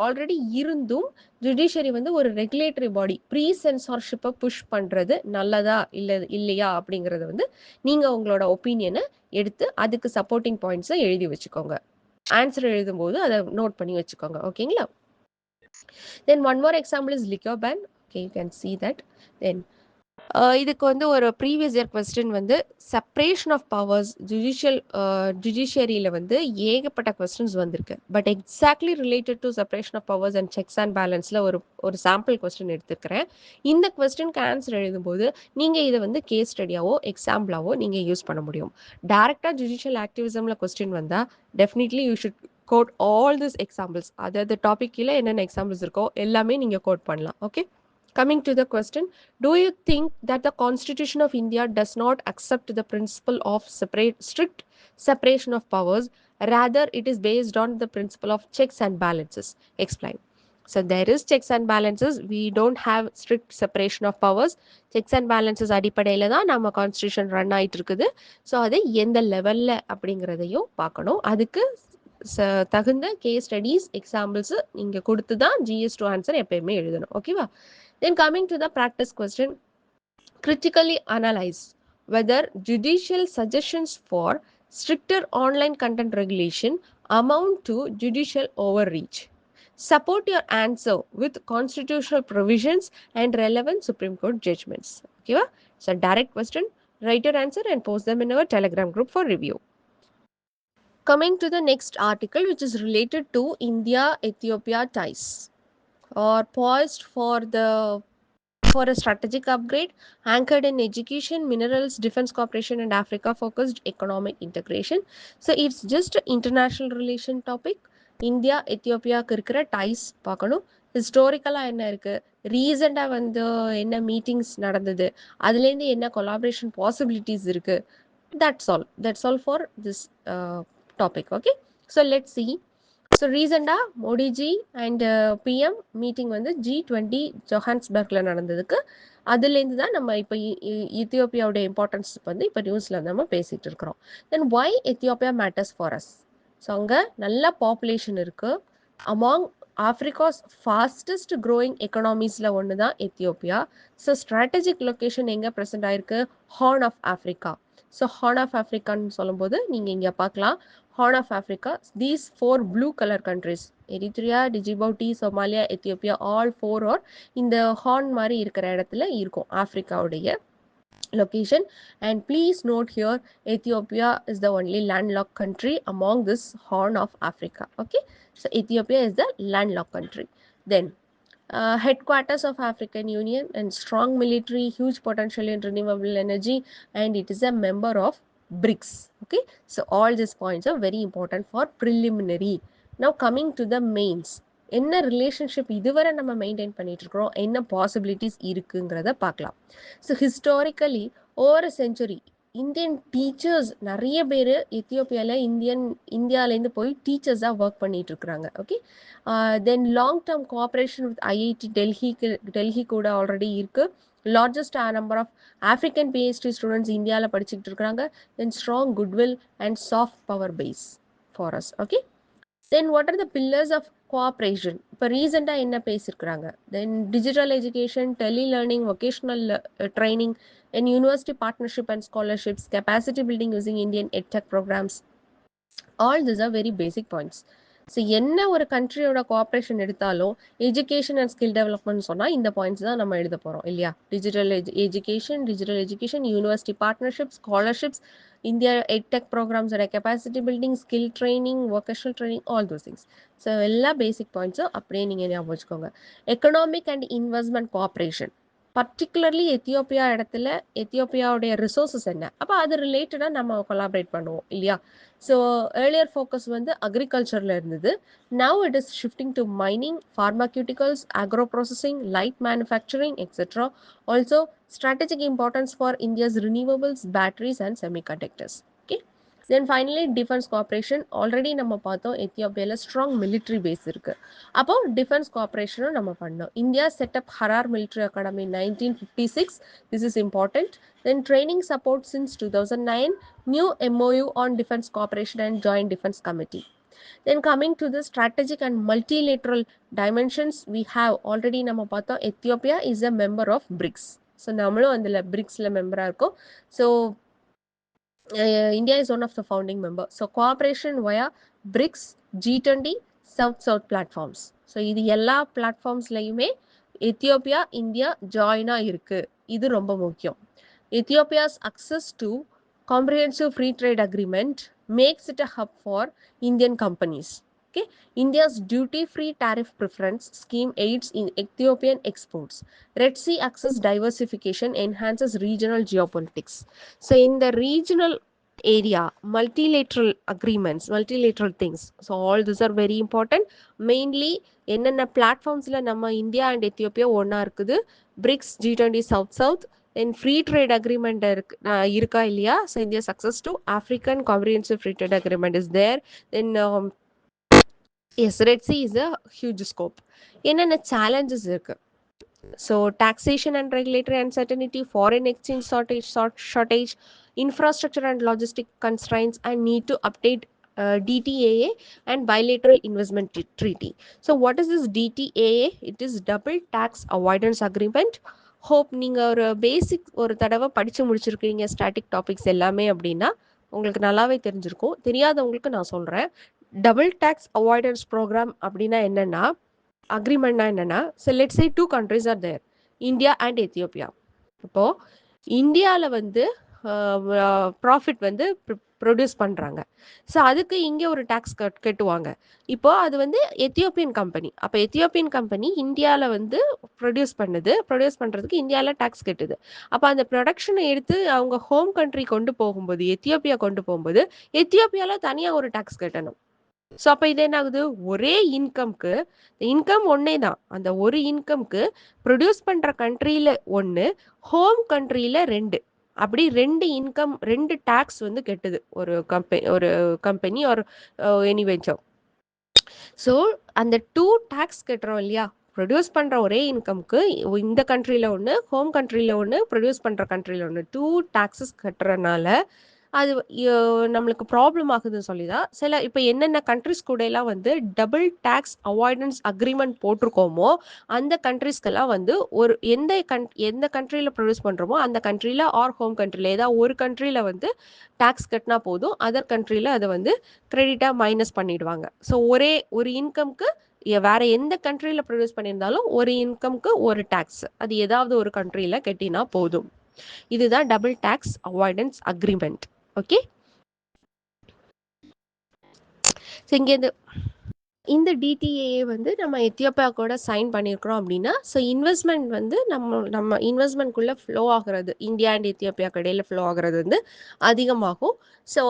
ஆல்ரெடி இருந்தும் ஜுடிஷியரி வந்து ஒரு ரெகுலேட்டரி பாடி ப்ரீ சென்சார்ஷிப்பை புஷ் பண்ணுறது நல்லதா இல்லையா அப்படிங்கிறத வந்து நீங்கள் உங்களோட ஒப்பீனியனை எடுத்து அதுக்கு சப்போர்ட்டிங் பாயிண்ட்ஸை எழுதி வச்சுக்கோங்க. ஆன்சர் எழுதும்போது அதை நோட் பண்ணி வச்சுக்கோங்க. ஓகேங்களா? Then one more example is liquor ban. Okay, you can see that. Then இதுக்கு வந்து ஒரு ப்ரீவியஸ் இயர் கொஸ்டின் வந்து செப்பரேஷன் ஆஃப் பவர்ஸ் ஜுடிஷியரியில் வந்து ஏகப்பட்ட கொஸ்டின்ஸ் வந்திருக்கு. But exactly related to separation of powers and checks and பேலன்ஸில் ஒரு சாம்பிள் கொஸ்டின் எடுத்துக்கிறேன். இந்த கொஸ்டினுக்கு ஆன்சர் எழுதும்போது நீங்கள் இதை வந்து கேஸ் ஸ்டடியாவோ எக்ஸாம்பிளாவோ நீங்கள் யூஸ் பண்ண முடியும். டேரெக்டாக ஜுடிஷியல் ஆக்டிவிசமில் கொஸ்டின் வந்தால் definitely you should quote all this examples. அதாவது டாபிக் கீழே என்னென்ன எக்ஸாம்பிள்ஸ் இருக்கோ எல்லாமே நீங்கள் கோட் பண்ணலாம். Okay, coming to the question, do you think that the Constitution of India does not accept the principle of strict separation of powers, rather it is based on the principle of checks and balances? Explain. So there is checks and balances, we don't have strict separation of powers. Checks and balances அடிப்படையில் தான் நம்ம constitution run ஆகிட்டு இருக்குது. So அதை எந்த லெவலில் அப்படிங்கிறதையும் பார்க்கணும். அதுக்கு தகுந்த கேஸ் ஸ்டடீஸ் எக்ஸாம்பிள்ஸ் நீங்கள் கொடுத்து தான் GS2 ஆன்சர் எப்பயுமே எழுதணும். ஓகேவா? Then coming to the practice question, critically analyze whether judicial suggestions for stricter online content regulation amount to judicial overreach. Support your answer with constitutional provisions and relevant Supreme Court judgments. Okay, so direct question, write your answer and post them in our Telegram group for review. Coming to the next article, which is related to India-Ethiopia ties, or poised for a strategic upgrade anchored in education, minerals, defense cooperation and Africa focused economic integration. So it's just an international relation topic. India எத்தியோப்பியாவுக்கு இருக்கிற ties பார்க்கணும். ஹிஸ்டாரிக்கலாக என்ன இருக்குது, ரீசெண்டாக வந்து என்ன meetings நடந்தது, அதுலேருந்து என்ன கொலாபரேஷன் பாசிபிலிட்டிஸ் இருக்குது. That's all for this topic. Okay, so let's C. So ரீசெண்டாக மோடிஜி அண்ட் பிஎம் மீட்டிங் வந்து G20 ஜொஹான்ஸ்பர்கில் நடந்ததுக்கு அதுலேருந்து தான் நம்ம இப்போ எத்தியோப்பியாவுடைய இம்பார்ட்டன்ஸ் வந்து இப்போ நியூஸில் நம்ம பேசிகிட்டு இருக்கிறோம். Then why Ethiopia matters for us. So அங்கே நல்ல பாப்புலேஷன் இருக்குது. அமாங் ஆஃப்ரிக்காஸ் ஃபாஸ்டஸ்ட் க்ரோயிங் எக்கனாமிஸில் ஒன்று தான் எத்தியோப்பியா. ஸோ ஸ்ட்ராட்டஜிக் லொக்கேஷன் எங்கே ப்ரெசென்ட் ஆயிருக்கு, horn of Africa. So horn of ஆஃப்ரிக்கான்னு சொல்லும்போது நீங்கள் இங்கே பார்க்கலாம், Horn of Africa, these 4 blue color countries, Eritrea, Djibouti, Somalia, Ethiopia, all 4 are in the Horn மாதிரி இருக்கிற இடத்துல இருக்கும் ஆஃப்ரிக்காவுடைய location. And please note here, Ethiopia is the only landlocked country among this Horn of Africa. Okay, so Ethiopia is the landlocked country. Then headquarters of African Union and strong military, huge potential in renewable energy, and it is a member of BRICS. Okay, so all these points are very important for preliminary. Now coming to the mains, என்ன relationship இதுவரை நம்ம maintain பண்ணிட்டு இருக்கிறோம், என்ன possibilities இருக்குங்கிறத பார்க்கலாம். So historically over century Indian teachers நிறைய பேர் எத்தியோப்பியாவில் இந்தியாவிலேருந்து போய் டீச்சர்ஸாக ஒர்க் பண்ணிட்டு இருக்கிறாங்க. Okay, then long term cooperation with IIT Delhi கூட ஆல்ரெடி இருக்குது. Largest number of African PhD students இந்தியாவில் படிச்சுக்கிட்டு இருக்கிறாங்க. Then strong goodwill and soft power base for us. Okay, then what are the pillars of cooperation இப்போ ரீசெண்டாக என்ன பேசியிருக்கிறாங்க. தென் digital education, tele learning, vocational training, and university partnership and scholarships, capacity building using Indian EdTech programs. All these are very basic points. So என்ன ஒரு கண்ட்ரியோட cooperation எடுத்தாலும் education and skill development சொன்னால் இந்த பாயிண்ட்ஸ் தான் நம்ம எழுத போகிறோம் இல்லையா? Digital education, university partnerships, scholarships, India edtech ப்ரோக்ராம்ஸோட capacity building, skill training, vocational training, all those things. So எல்லா பேசிக் பாயிண்ட்ஸும் அப்படியே நீங்கள் ஞாபகம் வச்சுக்கோங்க. Economic and investment cooperation, particularly எத்தியோப்பியாவுடைய ரிசோர்ஸஸ் என்ன, அப்போ அது ரிலேட்டடாக நம்ம கொலாபரேட் பண்ணுவோம் இல்லையா? ஸோ ஏர்லியர் ஃபோக்கஸ் வந்து அக்ரிகல்ச்சரில் இருந்தது. Now it is shifting to mining, pharmaceuticals, agro processing, light manufacturing, etcetera. Also strategic importance for India's renewables, batteries and semiconductors. Okay. Then finally defence cooperation. Already நம்ம பார்த்தோம் எத்தியோப்பியாவில் strong military base இருக்குது. அப்போ defence கோஆப்ரேஷனும் நம்ம பண்ணோம். India set up Harar military academy 1956. This is important. Then training support since 2009, new MOU on defense cooperation and joint defense committee. Then coming to the strategic and multilateral dimensions, we have already நம்ம பார்த்தோம் Ethiopia is a member of BRICS. So நம்மளும் அதில் BRICSல மெம்பராக இருக்கோம். So India is one of the founding members. So cooperation via BRICS, G20, South platforms. So இது எல்லா பிளாட்ஃபார்ம்ஸ்லையுமே Ethiopia India ஜாயினாக இருக்குது. இது ரொம்ப முக்கியம். Ethiopia's access to comprehensive free trade agreement makes it a hub for Indian companies. Okay, India's duty-free tariff preference scheme aids in Ethiopian exports. Red Sea access diversification enhances regional geopolitics. So in the regional area, multilateral agreements, multilateral things. So all these are very important. Mainly என்னென்ன பிளாட்ஃபார்ம்ஸில் நம்ம India and Ethiopia ஒன்றா இருக்குது, BRICS, G20, south, then free trade agreement இருக்கா இல்லையா? So India success to African comprehensive free trade agreement is there. Then yes, Red Sea is a huge scope. என்னென்ன challenges இருக்குது? So taxation and regulatory uncertainty, foreign exchange shortage, infrastructure and logistic constraints, and need to update DTAA and bilateral investment treaty. So what is this DTAA? It is double tax avoidance agreement. Hope நீங்கள் ஒரு பேசிக் ஒரு தடவை படித்து முடிச்சிருக்கீங்க static topics எல்லாமே அப்படின்னா உங்களுக்கு நல்லாவே தெரிஞ்சிருக்கும். தெரியாதவங்களுக்கு நான் சொல்கிறேன். டபுள் டேக்ஸ் அவாய்டன்ஸ் ப்ரோக்ராம் அப்படின்னா என்னென்னா, அக்ரிமெண்ட்னா என்னென்னா, so let's say 2 countries are there, India and Ethiopia. இப்போது இந்தியாவில் வந்து ப்ராஃபிட் வந்து ப்ரொடியூஸ் பண்ணுறாங்க. ஸோ அதுக்கு இங்கே ஒரு டேக்ஸ் கட்டுவாங்க. இப்போது அது வந்து எத்தியோப்பியன் கம்பெனி. அப்போ எத்தியோப்பியன் கம்பெனி இந்தியாவில் வந்து ப்ரொடியூஸ் பண்ணுறதுக்கு இந்தியாவில் டேக்ஸ் கட்டுது. அப்போ அந்த ப்ரொடக்ஷனை எடுத்து அவங்க ஹோம் கண்ட்ரி கொண்டு போகும்போது, எத்தியோப்பியா கொண்டு போகும்போது, எத்தியோப்பியாவில் தனியாக ஒரு டேக்ஸ் கட்டணும். ஸோ அப்போ இது என்ன ஆகுது? ஒரே இன்கம்க்கு, இன்கம் ஒன்னே தான், அந்த ஒரு இன்கம்க்கு ப்ரொடியூஸ் பண்ணுற கண்ட்ரியில் ஒன்று, ஹோம் கண்ட்ரியில் 2, அப்படி 2 இன்கம் 2 டேக்ஸ் வந்து கெட்டுது ஒரு கம்பெனி ஒரு எனி வெஞ்சர். ஸோ அந்த 2 டேக்ஸ் கட்டுறோம் இல்லையா? ப்ரொடியூஸ் பண்ணுற ஒரே இன்கம்க்கு இந்த கண்ட்ரியில் ஒன்று, ஹோம் கண்ட்ரியில் ஒன்று, ப்ரொடியூஸ் பண்ணுற கண்ட்ரியில் ஒன்று, 2 டேக்ஸஸ் கட்டுறதுனால அது நம்மளுக்கு ப்ராப்ளம் ஆகுதுன்னு சொல்லி தான் சில இப்போ என்னென்ன கண்ட்ரிஸ் கூட எல்லாம் வந்து டபுள் டேக்ஸ் அவாய்டன்ஸ் அக்ரிமெண்ட் போட்டிருக்கோமோ அந்த கண்ட்ரிஸ்க்கெல்லாம் வந்து ஒரு எந்த கண்ட்ரியில் ப்ரொடியூஸ் பண்ணுறோமோ அந்த கண்ட்ரியில் ஆர் ஹோம் கண்ட்ரியில் ஏதாவது ஒரு கண்ட்ரியில் வந்து டேக்ஸ் கட்டினா போதும், அதர் கண்ட்ரியில் அதை வந்து கிரெடிட்டாக மைனஸ் பண்ணிடுவாங்க. ஸோ ஒரே ஒரு இன்கம்க்கு வேற எந்த கண்ட்ரியில் ப்ரொடியூஸ் பண்ணியிருந்தாலும் ஒரு இன்கம்க்கு ஒரு டேக்ஸ் அது ஏதாவது ஒரு கண்ட்ரியில் கட்டினா போதும். இதுதான் double tax avoidance agreement. Okay, so இங்கேருந்து இந்த டிடிஏ வந்து நம்ம எத்தியோப்பியா கூட சைன் பண்ணியிருக்கிறோம் அப்படின்னா, ஸோ இன்வெஸ்ட்மெண்ட் வந்து நம்ம இன்வெஸ்ட்மெண்ட்குள்ளே ஃப்ளோ ஆகிறது, இந்தியா அண்ட் எத்தியோப்பியாவுக்கு இடையில் ஃப்ளோ ஆகிறது வந்து அதிகமாகும். ஸோ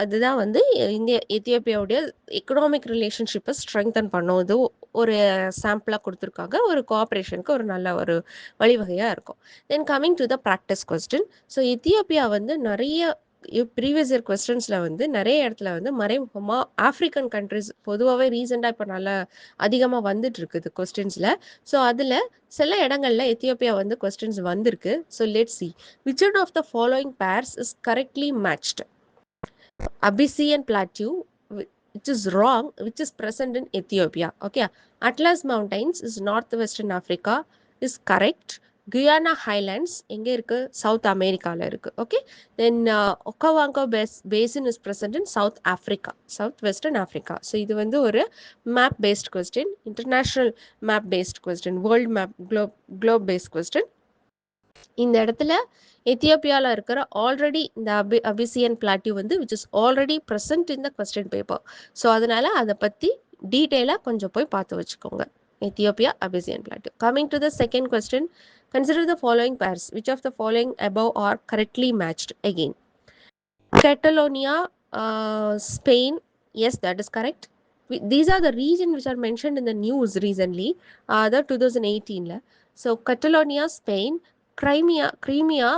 அதுதான் வந்து எத்தியோப்பியாவுடைய எக்கனாமிக் ரிலேஷன்ஷிப்பை ஸ்ட்ரெங்தன் பண்ணும். இது ஒரு சாம்பிளாக கொடுத்துருக்காங்க. ஒரு கோஆப்ரேஷனுக்கு ஒரு நல்ல ஒரு வழிவகையாக இருக்கும். தென் coming to the practice question. So Ethiopia வந்து நிறைய ப்ரீவியஸ் இயர் கொஸ்டின்ஸில் வந்து நிறைய இடத்துல வந்து மறைமுகமாக ஆஃப்ரிக்கன் கண்ட்ரிஸ் பொதுவாகவே ரீசெண்டாக இப்போ நல்லா அதிகமாக வந்துட்டு இருக்குது கொஸ்டின்ஸில். ஸோ அதில் சில இடங்களில் எத்தியோப்பியா வந்து கொஸ்டின்ஸ் வந்திருக்கு. So let's see which one of the following pairs is correctly matched. Abyssinian Plateau, which is wrong, which is present in Ethiopia. Okay, Atlas Mountains is northwestern Africa, is correct. Guiana highlands எங்கே இருக்குது? South அமெரிக்காவில் இருக்குது. ஓகே. Then Okavango basin is present in South Africa, south western Africa. So இது வந்து ஒரு map based question, international map based question, world map globe based question. இந்த இடத்துல எத்தியோப்பியாவில் இருக்கிற ஆல்ரெடி இந்த அபிசியன் பிளாட்டியூ வந்து which is already present in the question paper. So அதனால அதை பற்றி டீட்டெயிலாக கொஞ்சம் போய் பார்த்து வச்சுக்கோங்க. Ethiopia Abyssinian Plateau. Coming to the second question, consider the following pairs. Which of the following above are correctly matched? Again, Catalonia, Spain. Yes, that is correct. These are the regions which are mentioned in the news recently, the 2018 la. So Catalonia, Spain, Crimea,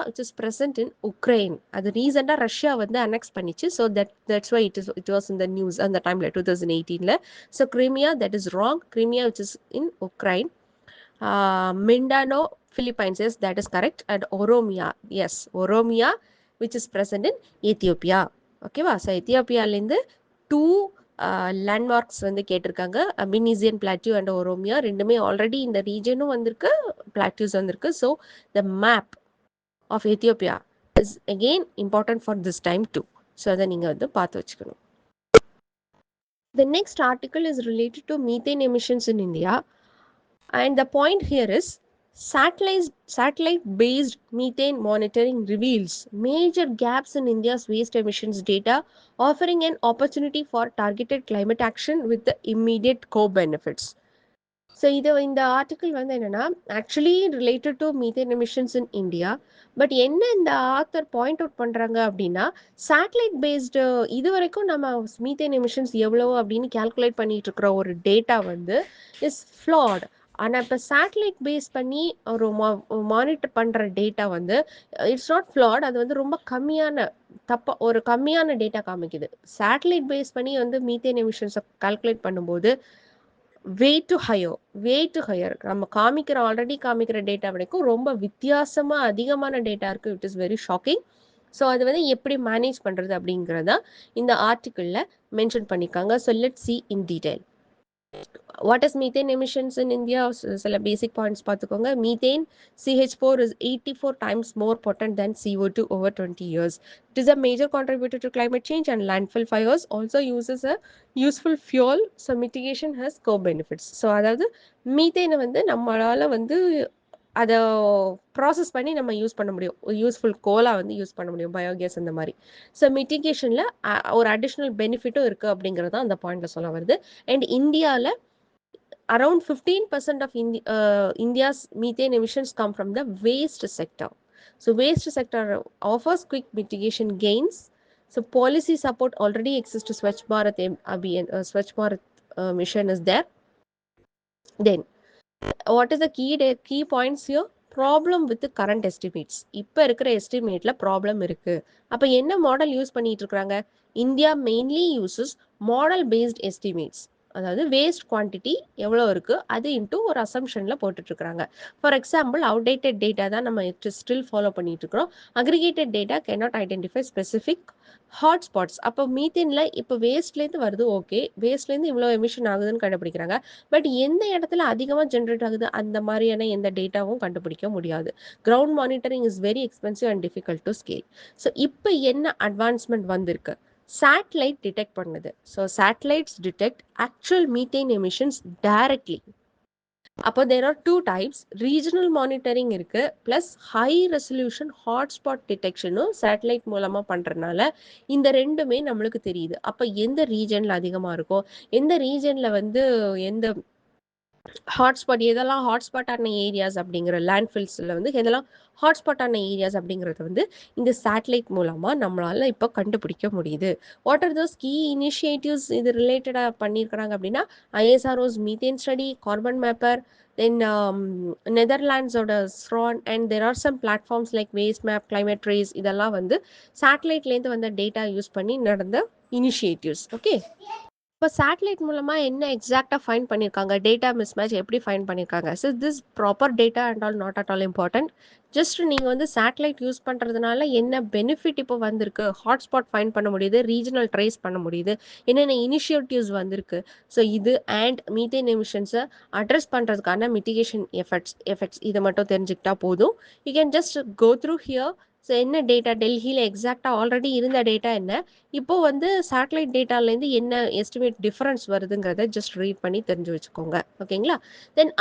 which is present in Ukraine. அது ரீசெண்டாக Russia வந்து annexe பண்ணிச்சு. So that's why it was in the news அந்த டைமில் 2018 so Crimea, that is wrong. Crimea, which is in Ukraine. Mindanao, Philippines, yes, that is correct. And Oromia, yes, Oromia, which is present in Ethiopia. ஓகேவா? So எத்தியோப்பியாலேருந்து 2 landmarks வந்து கேட்டிருக்காங்க. அபினீசியன் plateau and ஒரோமியா ரெண்டுமே already இந்த ரீஜனும் வந்திருக்கு, plateaus வந்திருக்கு. So the map of Ethiopia is again important for this time too. ஸோ அதை நீங்கள் வந்து பார்த்து வச்சுக்கணும். The next article is related to methane emissions in India. And the point here is satellite-based methane monitoring reveals major gaps in India's waste emissions data, offering an opportunity for targeted climate action with the immediate co-benefits. So இந்த article வந்து என்னென்னா actually related to methane emissions in India. But என்ன இந்த author point out பண்ணுறாங்க அப்படின்னா, satellite based இது வரைக்கும் நம்ம மீத்தேன் எமிஷன்ஸ் எவ்வளோ அப்படின்னு கேல்குலேட் பண்ணிட்டு இருக்கிற ஒரு டேட்டா வந்து இஸ் ஃப்ளாட். ஆனால் இப்போ சேட்டலைட் பேஸ் பண்ணி ஒரு மானிட்டர் பண்ணுற டேட்டா வந்து இட்ஸ் நாட் ஃப்ளாட், அது வந்து ரொம்ப கம்மியான டேட்டா காமிக்குது. சேட்டலைட் பேஸ் பண்ணி வந்து மீத்தேன் எமிஷன்ஸை கால்குலேட் பண்ணும்போது வே டு ஹையர் நம்ம ஆல்ரெடி காமிக்கிற டேட்டா வரைக்கும் ரொம்ப வித்தியாசமாக அதிகமான டேட்டா இருக்குது. It is very shocking. So அது வந்து எப்படி மேனேஜ் பண்ணுறது அப்படிங்கிறத இந்த ஆர்டிக்கிளில் மென்ஷன் பண்ணியிருக்காங்க. So let see in detail. What is methane emissions in India? சில பேசிக் பாயிண்ட்ஸ் பார்த்துக்கோங்க. Methane, CH4 is 84 times more potent than CO2 over 20 years. It is a major contributor to climate change, and landfill fires also uses a useful fuel. So mitigation has co-benefits. So அதாவது மீத்தேனை வந்து நம்மளால் வந்து அதை process பண்ணி நம்ம use பண்ண முடியும், useful கோலாக வந்து யூஸ் பண்ண முடியும், பயோகேஸ் இந்த மாதிரி. ஸோ மிட்டிகேஷனில் ஒரு அடிஷ்னல் பெனிஃபிட்டும் இருக்குது அப்படிங்கிறது தான் அந்த பாயிண்டில் சொல்ல வருது. அண்ட் இந்தியாவில் around 15% of India's methane emissions come from the waste sector. So waste sector offers quick mitigation gains. So policy support already exists to Swachh Bharat mission is there. Then what is the key points here? Problem with current estimates. இப்போ இருக்கிற எஸ்டிமேட்டில் problem இருக்குது. அப்போ என்ன model use பண்ணிட்டு இருக்கிறாங்க? India mainly uses model based estimates. அதாவது waste quantity எவ்வளோ இருக்குது அது இன்ட்டு ஒரு அசம்ஷனில் போட்டுட்ருக்குறாங்க. ஃபார் எக்ஸாம்பிள் அவுடேட்டட் டேட்டா தான் நம்ம ஸ்டில் ஃபாலோ பண்ணிகிட்ருக்குறோம். Aggregated data cannot identify specific hotspots. அப்போ மீத்தேனில் இப்போ வேஸ்ட்லேருந்து வருது, ஓகே, வேஸ்ட்லேருந்து இவ்வளோ எமிஷன் ஆகுதுன்னு கண்டுபிடிக்கிறாங்க. பட் எந்த இடத்துல அதிகமாக ஜென்ரேட் ஆகுது அந்த மாதிரியான எந்த டேட்டாவும் கண்டுபிடிக்க முடியாது. Ground monitoring is very expensive and difficult to scale. So இப்போ என்ன அட்வான்ஸ்மெண்ட் வந்திருக்கு? சேட்டலைட் டிடெக்ட் பண்ணுது. So satellites detect actual methane emissions directly. அப்போ there are 2 types. Regional monitoring இருக்குது, ப்ளஸ் ஹை ரெசல்யூஷன் ஹாட்ஸ்பாட் டிடெக்ஷனும் சேட்டலைட் மூலமாக பண்ணுறதுனால இந்த ரெண்டுமே நம்மளுக்கு தெரியுது. அப்போ எந்த ரீஜனில் அதிகமாக இருக்கும், எந்த ரீஜனில் வந்து எந்த ஹாட்ஸ்பாட், எதெல்லாம் ஹாட்ஸ்பாட்டான ஏரியாஸ் அப்படிங்கிற லேண்ட்ஃபில்ஸில் வந்து எதெல்லாம் ஹாட்ஸ்பாட்டான ஏரியாஸ் அப்படிங்கிறது வந்து இந்த சேட்டலைட் மூலமாக நம்மளால் இப்போ கண்டுபிடிக்க முடியுது. What are those key initiatives இது ரிலேட்டடாக பண்ணியிருக்கிறாங்க அப்படின்னா, ISRO's methane study, carbon mapper, then நெதர்லாண்ட்ஸோட SRON, and there are some platforms like waste map, climate trace, இதெல்லாம் வந்து சேட்டலைட்லேருந்து வந்த டேட்டா யூஸ் பண்ணி நடந்த இனிஷியேட்டிவ்ஸ். ஓகே. இப்போ சேட்டலைட் மூலமா என்ன எக்ஸாக்டா ஃபைண்ட் பண்ணியிருக்காங்க? டேட்டா மிஸ்மேட்ச் எப்படி ஃபைண்ட் பண்ணியிருக்காங்க? So this proper data and all not at all important. Just நீங்க வந்து சேட்டலைட் யூஸ் பண்றதுனால என்ன பெனிஃபிட் இப்போ வந்திருக்கு? ஹாட்ஸ்பாட் ஃபைண்ட் பண்ண முடியுது, ரீஜனல் ட்ரேஸ் பண்ண முடியுது, என்னென்ன இனிஷியேட்டிவ்ஸ் வந்திருக்கு. ஸோ இது அண்ட் மீத்தேன் எமிஷன்ஸை அட்ரஸ் பண்றதுக்கான மிட்டிகேஷன் எஃபெக்ட்ஸ் இதை மட்டும் தெரிஞ்சுக்கிட்டா போதும். You can just go through here. So என்ன டேட்டா டெல்லியில் எக்ஸாக்டாக ஆல்ரெடி இருந்த டேட்டா என்ன, இப்போ வந்து சேட்டலைட் டேட்டாலேருந்து என்ன எஸ்டிமேட் டிஃபரன்ஸ் வருதுங்கிறத ஜஸ்ட் ரீட் பண்ணி தெரிஞ்சு வச்சுக்கோங்க. ஓகேங்களா? Then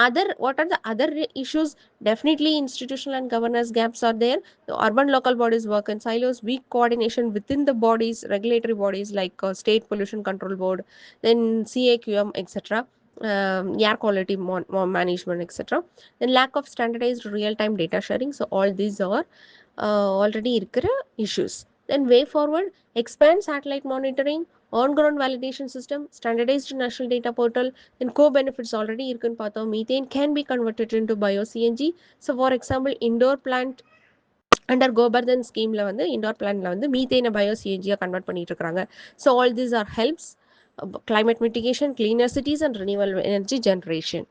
what are the other issues? Definitely institutional and governance gaps are there. Urban local bodies work in silos, weak coordination within the bodies, regulatory bodies like State Pollution Control Board, then CAQM, etc. Air quality management, etc. Then lack of standardized real-time data sharing. So all these are already இருக்கிற issues. Then way forward, expand satellite monitoring, on-ground validation system, standardized national data portal, then co-benefits already இருக்குன்னு பார்த்தோம். Methane can be converted into bio-CNG. So for example, indoor plant under Gobardhan ஸ்கீமில் வந்து indoor பிளான்ல வந்து மீத்தேனை பயோ-சிஎன்ஜியாக convert பண்ணிட்டு இருக்காங்க. So all these are helps climate mitigation, cleaner cities and renewable energy generation.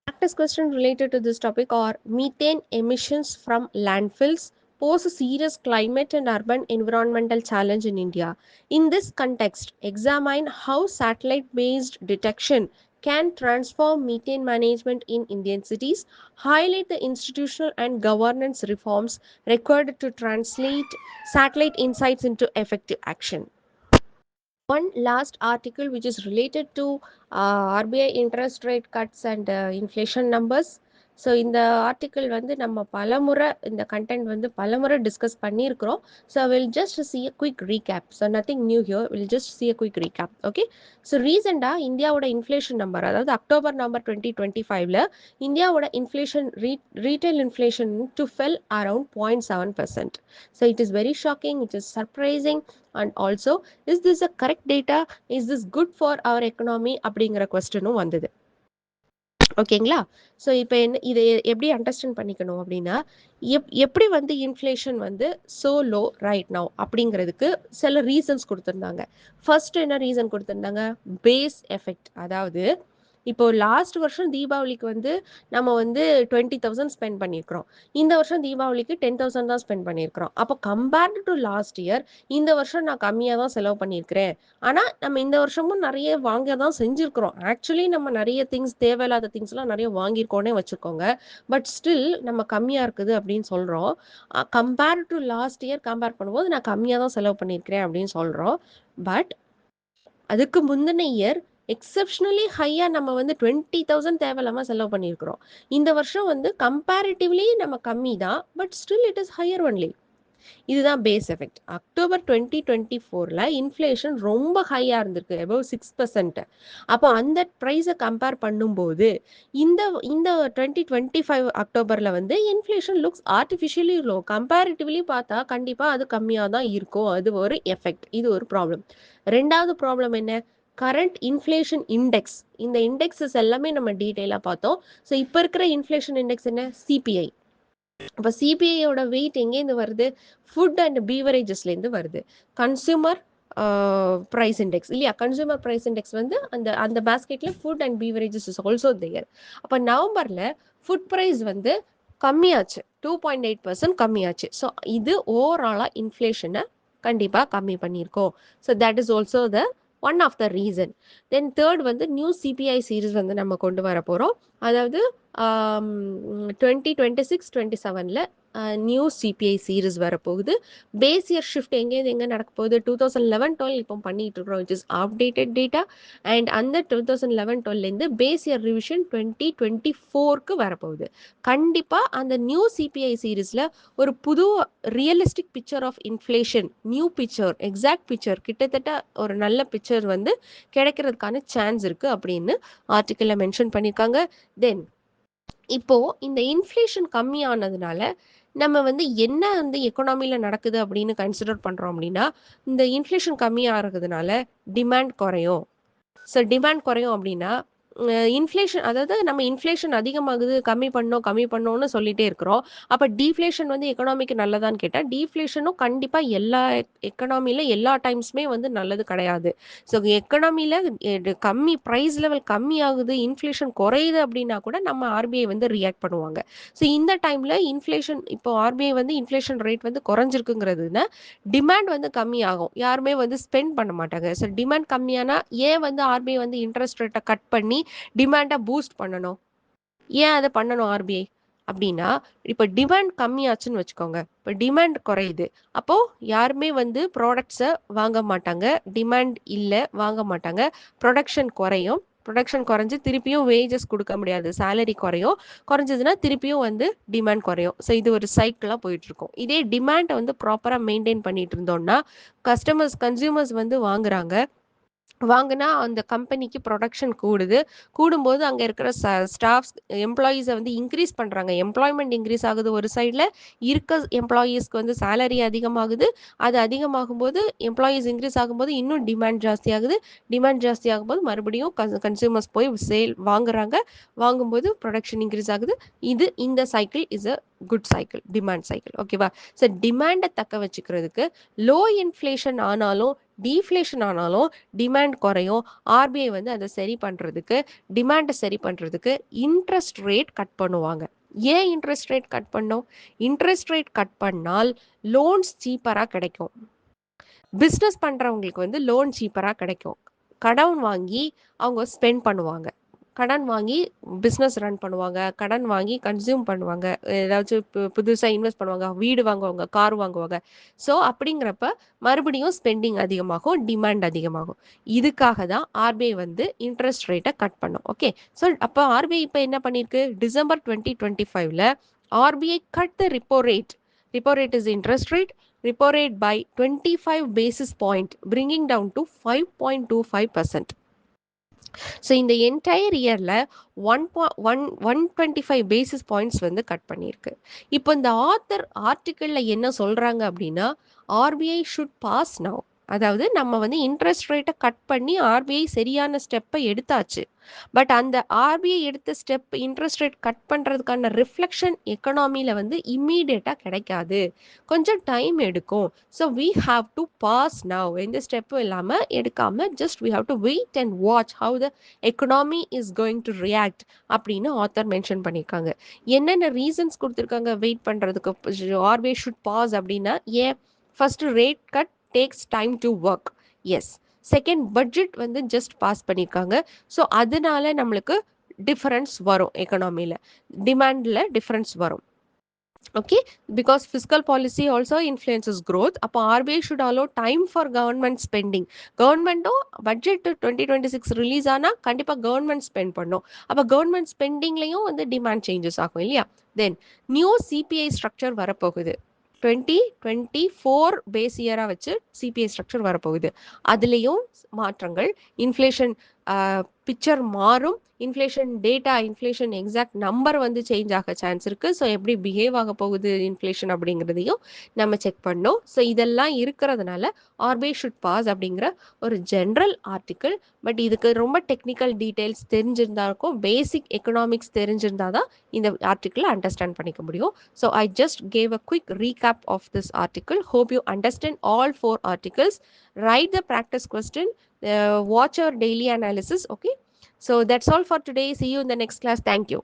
Practice question related to this topic are methane emissions from landfills pose a serious climate and urban environmental challenge in India. In this context, examine how satellite-based detection can transform methane management in Indian cities, highlight the institutional and governance reforms required to translate satellite insights into effective action. One last article which is related to RBI interest rate cuts and inflation numbers. So இந்த article வந்து நம்ம பலமுறை இந்த content வந்து பலமுறை discuss பண்ணியிருக்கிறோம். So will just see a quick recap. So nothing new here, will just see a quick recap. Okay. So ரீசெண்டாக இந்தியாவோட இன்ஃப்ளேஷன் நம்பர், அதாவது அக்டோபர் நம்பர் 2025ல இந்தியாவோட inflation retail inflation to fell around 0.7%. So it is very shocking, it is surprising and also is this a correct data, is this good for our economy அப்படிங்கிற கொஸ்டினும் வந்தது. ஓகேங்களா? So இப்போ இதை எப்படி understand பண்ணிக்கணும் அப்படின்னா, எப்படி வந்து இன்ஃப்ளேஷன் வந்து ஸோ லோ ரைட் நவ் அப்படிங்கிறதுக்கு சில ரீசன்ஸ் கொடுத்துருந்தாங்க. ஃபர்ஸ்ட் என்ன ரீசன் கொடுத்துருந்தாங்க? Base effect. அதாவது இப்போ லாஸ்ட் வருஷம் தீபாவளிக்கு வந்து நம்ம வந்து 20,000 ஸ்பெண்ட் பண்ணியிருக்கிறோம். இந்த வருஷம் தீபாவளிக்கு 10,000 தான் ஸ்பெண்ட் பண்ணியிருக்கிறோம். அப்போ கம்பேர்டு டு லாஸ்ட் இயர் இந்த வருஷம் நான் கம்மியாக தான் செலவு பண்ணியிருக்கிறேன். ஆனால் நம்ம இந்த வருஷமும் நிறைய வாங்க தான் செஞ்சுருக்கிறோம். ஆக்சுவலி நம்ம நிறைய திங்ஸ், தேவையில்லாத திங்ஸ்லாம் நிறைய வாங்கியிருக்கோன்னே வச்சுக்கோங்க. பட் ஸ்டில் நம்ம கம்மியாக இருக்குது அப்படின்னு சொல்கிறோம். Compare to last year compare பண்ணும்போது நான் கம்மியாக தான் செலவு பண்ணியிருக்கிறேன் அப்படின்னு சொல்கிறோம். பட் அதுக்கு முந்தின இயர் எக்ஸப்ஷனலி ஹையாக நம்ம வந்து 20,000 தேவையில்லாமல் செலவு பண்ணியிருக்கிறோம். இந்த வருஷம் வந்து கம்பேரிட்டிவ்லி நம்ம கம்மி தான், but still it is higher only. இதுதான் பேஸ் எஃபெக்ட். அக்டோபர் 2024ல இன்ஃப்ளேஷன் ரொம்ப ஹையாக இருந்திருக்கு, அபவ் 6%. அப்போ அந்த ப்ரைஸை கம்பேர் பண்ணும்போது இந்த இந்த 2025 அக்டோபரில் வந்து inflation looks artificially low. Comparatively பார்த்தா கண்டிப்பாக அது கம்மியாக தான் இருக்கும். அது ஒரு எஃபெக்ட். இது ஒரு ப்ராப்ளம். ரெண்டாவது ப்ராப்ளம் என்ன? Current inflation index. இந்த இண்டெக்ஸஸ் எல்லாமே நம்ம டீட்டெயிலாக பார்த்தோம். ஸோ இப்போ இருக்கிற இன்ஃப்ளேஷன் இண்டெக்ஸ் என்ன? சிபிஐ. இப்போ சிபிஐயோட வெயிட் எங்கேருந்து வருது? ஃபுட் அண்ட் பீவரேஜஸ்லேருந்து வருது. கன்சூமர் ப்ரைஸ் இண்டெக்ஸ் இல்லையா? கன்சூமர் ப்ரைஸ் இண்டெக்ஸ் வந்து அந்த அந்த பேஸ்கெட்டில் food and beverages is also there. அப்போ நவம்பரில் ஃபுட் ப்ரைஸ் வந்து கம்மியாச்சு, 2.8% கம்மியாச்சு. ஸோ இது ஓவராலாக இன்ஃப்ளேஷனை கண்டிப்பாக கம்மி பண்ணியிருக்கோம். So that is also the one of the reason. Then third வந்து நியூ சிபிஐ சீரீஸ் வந்து நம்ம கொண்டு வர போகிறோம். அதாவது 2026-27ல் நியூ சிபிஐ சீரீஸ் வரப்போகுது. பேஸ் இயர் ஷிஃப்ட் எங்கேருந்து எங்கே நடக்க போகுது? 2011-12 இப்போ பண்ணிட்டு இருக்கிறோம், which is updated data. And அந்த 2011-12லேருந்து பேஸ் இயர் ரிவிஷன் 2024க்கு வரப்போகுது. கண்டிப்பாக அந்த நியூ சிபிஐ சீரீஸில் ஒரு புது realistic picture of inflation, new picture, exact picture, கிட்டத்தட்ட ஒரு நல்ல பிக்சர் வந்து கிடைக்கிறதுக்கான சான்ஸ் இருக்குது அப்படின்னு ஆர்டிக்கலில் மென்ஷன் பண்ணியிருக்காங்க. தென் இப்போ இந்த இன்ஃப்ளேஷன் கம்மியானதுனால நம்ம வந்து என்ன வந்து எக்கனாமியில் நடக்குது அப்படின்னு கன்சிடர் பண்ணுறோம் அப்படின்னா, இந்த இன்ஃப்ளேஷன் கம்மியாகிறதுனால டிமாண்ட் குறையும். ஸோ டிமாண்ட் குறையும் அப்படின்னா இன்ஃப்ளேஷன் அதாவது நம்ம இன்ஃப்ளேஷன் அதிகமாகுது, கம்மி பண்ணோம்னு சொல்லிட்டே இருக்கிறோம். அப்ப டீஃப்ளேஷன் வந்து எக்கனாமிக்கு நல்லதான்னு கேட்டா, டீஃப்ளேஷனும் கண்டிப்பா எல்லா எக்கனாமில எல்லா டைம்ஸுமே வந்து நல்லது கிடையாது. ஸோ எக்கனாமில கம்மி பிரைஸ் லெவல் கம்மி ஆகுது, இன்ஃப்ளேஷன் குறையுது அப்படின்னா கூட நம்ம ஆர்பிஐ வந்து ரியாக்ட் பண்ணுவாங்க. ஸோ இந்த டைம்ல இன்ஃப்ளேஷன் இப்போ ஆர்பிஐ வந்து இன்ஃப்ளேஷன் ரேட் வந்து குறைஞ்சிருக்குங்கிறதுனா, டிமாண்ட் வந்து கம்மியாகும். யாருமே வந்து ஸ்பெண்ட் பண்ண மாட்டாங்க. ஸோ டிமாண்ட் கம்மியானா ஏன் வந்து ஆர்பிஐ வந்து இன்ட்ரெஸ்ட் ரேட்ட கட் பண்ணி டிமாண்ட பூஸ்ட் பண்ணணும்? ஏன் அத பண்ணணும் ஆர்பிஐ? அப்டின்னா, இப்ப டிமாண்ட் கம்மியாச்சுன்னு வச்சுக்கோங்க. இப்ப டிமாண்ட் குறையுது. அப்போ யாருமே வந்து ப்ராடக்ட்ஸ வாங்க மாட்டாங்க. டிமாண்ட் இல்ல, வாங்க மாட்டாங்க. புரொடக்ஷன் குறையும். புரொடக்ஷன் குறைஞ்சு திருப்பியும் வேஜஸ் குடுக்க முடியாது. சேலரி குறையும். குறைஞ்சதுன்னா திருப்பியும் வந்து டிமாண்ட் குறையும். ஸோ இது ஒரு சைக்கிளா போயிட்டுருக்கும். இதே டிமாண்ட வந்து ப்ராப்பரா மெயின்டெயின் பண்ணிட்டு இருந்தோம்னா, கன்சியூமர்ஸ் வந்து வாங்குறாங்க. வாங்குனா அந்த கம்பெனிக்கு புரொடக்ஷன் கூடுது. கூடும்போது அங்க இருக்கிற ஸ்டாஃப்ஸ் எம்ப்ளாயீஸ வந்து இன்கிரீஸ் பண்றாங்க. எம்ப்ளாய்மென்ட் இன்கிரீஸ் ஆகுது ஒரு சைட்ல. இருக்க எம்ப்ளாயீஸ்க்கு வந்து சேலரி அதிகமாகுது. அது அதிகமாகும்போது எம்ப்ளாயீஸ் இன்கிரீஸ் ஆகும்போது இன்னும் டிமாண்ட் ஜாஸ்தியாகுது. டிமாண்ட் ஜாஸ்தியாகும்போது மறுபடியும் கன்சியூமர்ஸ் போய் வாங்குறாங்க. வாங்கும்போது புரொடக்ஷன் இன்கிரீஸ் ஆகுது. இந்த cycle is a good cycle. Demand cycle. ஓகேவா? ஸோ டிமாண்ட தக்க வச்சுக்கிறதுக்கு லோ இன்ஃப்ளேஷன் ஆனாலும், டீஃப்ளேஷன் ஆனாலும் டிமாண்ட் குறையும். ஆர்பிஐ வந்து அத சரி பண்றதுக்கு, டிமாண்ட சரி பண்றதுக்கு இன்ட்ரெஸ்ட் ரேட் கட் பண்ணுவாங்க. ஏன் இன்ட்ரெஸ்ட் ரேட் கட் பண்ணணும்? இன்ட்ரெஸ்ட் ரேட் கட் பண்ணால் லோன்ஸ் சீப்பரா கிடைக்கும். பிசினஸ் பண்றவங்களுக்கு வந்து லோன் சீப்பரா கிடைக்கும். கடன் வாங்கி அவங்க ஸ்பெண்ட் பண்ணுவாங்க. கடன் வாங்கி பிசினஸ் ரன் பண்ணுவாங்க. கடன் வாங்கி கன்சியூம் பண்ணுவாங்க. ஏதாச்சும் புதுசா இன்வெஸ்ட் பண்ணுவாங்க. வீடு வாங்குவாங்க, கார் வாங்குவாங்க. ஸோ அப்படிங்கிறப்ப மறுபடியும் ஸ்பெண்டிங் அதிகமாகும், டிமாண்ட் அதிகமாகும். இதுக்காக தான் ஆர்பிஐ வந்து இன்ட்ரெஸ்ட் ரேட்ட கட் பண்ணும். ஓகே. ஸோ அப்ப ஆர்பிஐ இப்ப என்ன பண்ணியிருக்கு? டிசம்பர் 2025ல RBI cut the repo rate. Repo rate is interest rate. Repo rate by 25 basis point, bringing down to 5.25%. So இந்த என்டையர் இயர்ல 125 பேசிஸ் பாயிண்ட்ஸ் வந்து கட் பண்ணியிருக்கு. இப்போ இந்த ஆர்டிக்கிள்ல என்ன சொல்றாங்க அப்படின்னா, ஆர்பிஐ ஷுட் பாஸ் நவ். அதாவது நம்ம வந்து இன்ட்ரெஸ்ட் ரேட்டை கட் பண்ணி ஆர்பிஐ சரியான ஸ்டெப்பை எடுத்தாச்சு. பட் அந்த ஆர்பிஐ எடுத்த ஸ்டெப் இன்ட்ரெஸ்ட் ரேட் கட் பண்றதுக்கான ரிஃப்ளெக்ஷன் எக்கனாமில வந்து இம்மீடியட்டா கிடைக்காது. கொஞ்சம் டைம் எடுக்கும். So we have to pause now. எந்த ஸ்டெப்பும் இல்லாம எடுக்காம just we have to wait and watch how the economy is going to react அப்படின்னு ஆத்தர் மென்ஷன் பண்ணியிருக்காங்க. என்னென்ன ரீசன்ஸ் கொடுத்துருக்காங்க வெயிட் பண்ணுறதுக்கு? ஆர்பிஐ ஷுட் பாஸ் அப்படின்னா ஏன்? First rate cut takes time to work. Yes. Second budget வந்து just pause பண்ணியிருக்காங்க. So அதனால நம்மளுக்கு டிஃபரன்ஸ் வரும் எக்கனாமியில், டிமாண்டில் டிஃபரன்ஸ் வரும். Okay, because fiscal policy also influences growth. அப்போ RBI should allow time for government spending. கவர்மெண்ட்டும் பட்ஜெட் 2026 ரிலீஸ் ஆனா கண்டிப்பா கவர்மெண்ட் ஸ்பெண்ட் பண்ணும். அப்ப கவர்மெண்ட் ஸ்பெண்டிங்லயும் வந்து டிமாண்ட் சேஞ்சஸ் ஆகும் இல்லையா? தென் நியூ சிபிஐ ஸ்ட்ரக்சர் வரப்போகுது. 2024 பேஸ் இயரா வச்சு சிபிஐ ஸ்ட்ரக்சர் வரப்போகுது. அதுலேயும் மாற்றங்கள், இன்ஃப்ளேஷன் பிக்சர் மாறும். Inflation data, inflation exact number வந்து சேஞ்ச் ஆக சான்ஸ் இருக்கு. ஸோ எப்படி பிஹேவ் ஆக போகுது இன்ஃப்ளேஷன் அப்படிங்கிறதையும் நம்ம செக் பண்ணோம். ஸோ இதெல்லாம் இருக்கிறதுனால ஆர்பிஐ ஷுட் பாஸ் அப்படிங்கிற ஒரு ஜென்ரல் ஆர்டிக்கிள். பட் இதுக்கு ரொம்ப டெக்னிக்கல் டீடைல்ஸ் தெரிஞ்சிருந்தாக்கும், பேசிக் எக்கனாமிக்ஸ் தெரிஞ்சிருந்தா தான் இந்த ஆர்டிக்கிளை அண்டர்ஸ்டாண்ட் பண்ணிக்க முடியும். So I just gave a quick recap of this article. Hope you understand all 4 articles. Write the practice question. Watch our daily analysis. Okay. So that's all for today. See you in the next class. Thank you.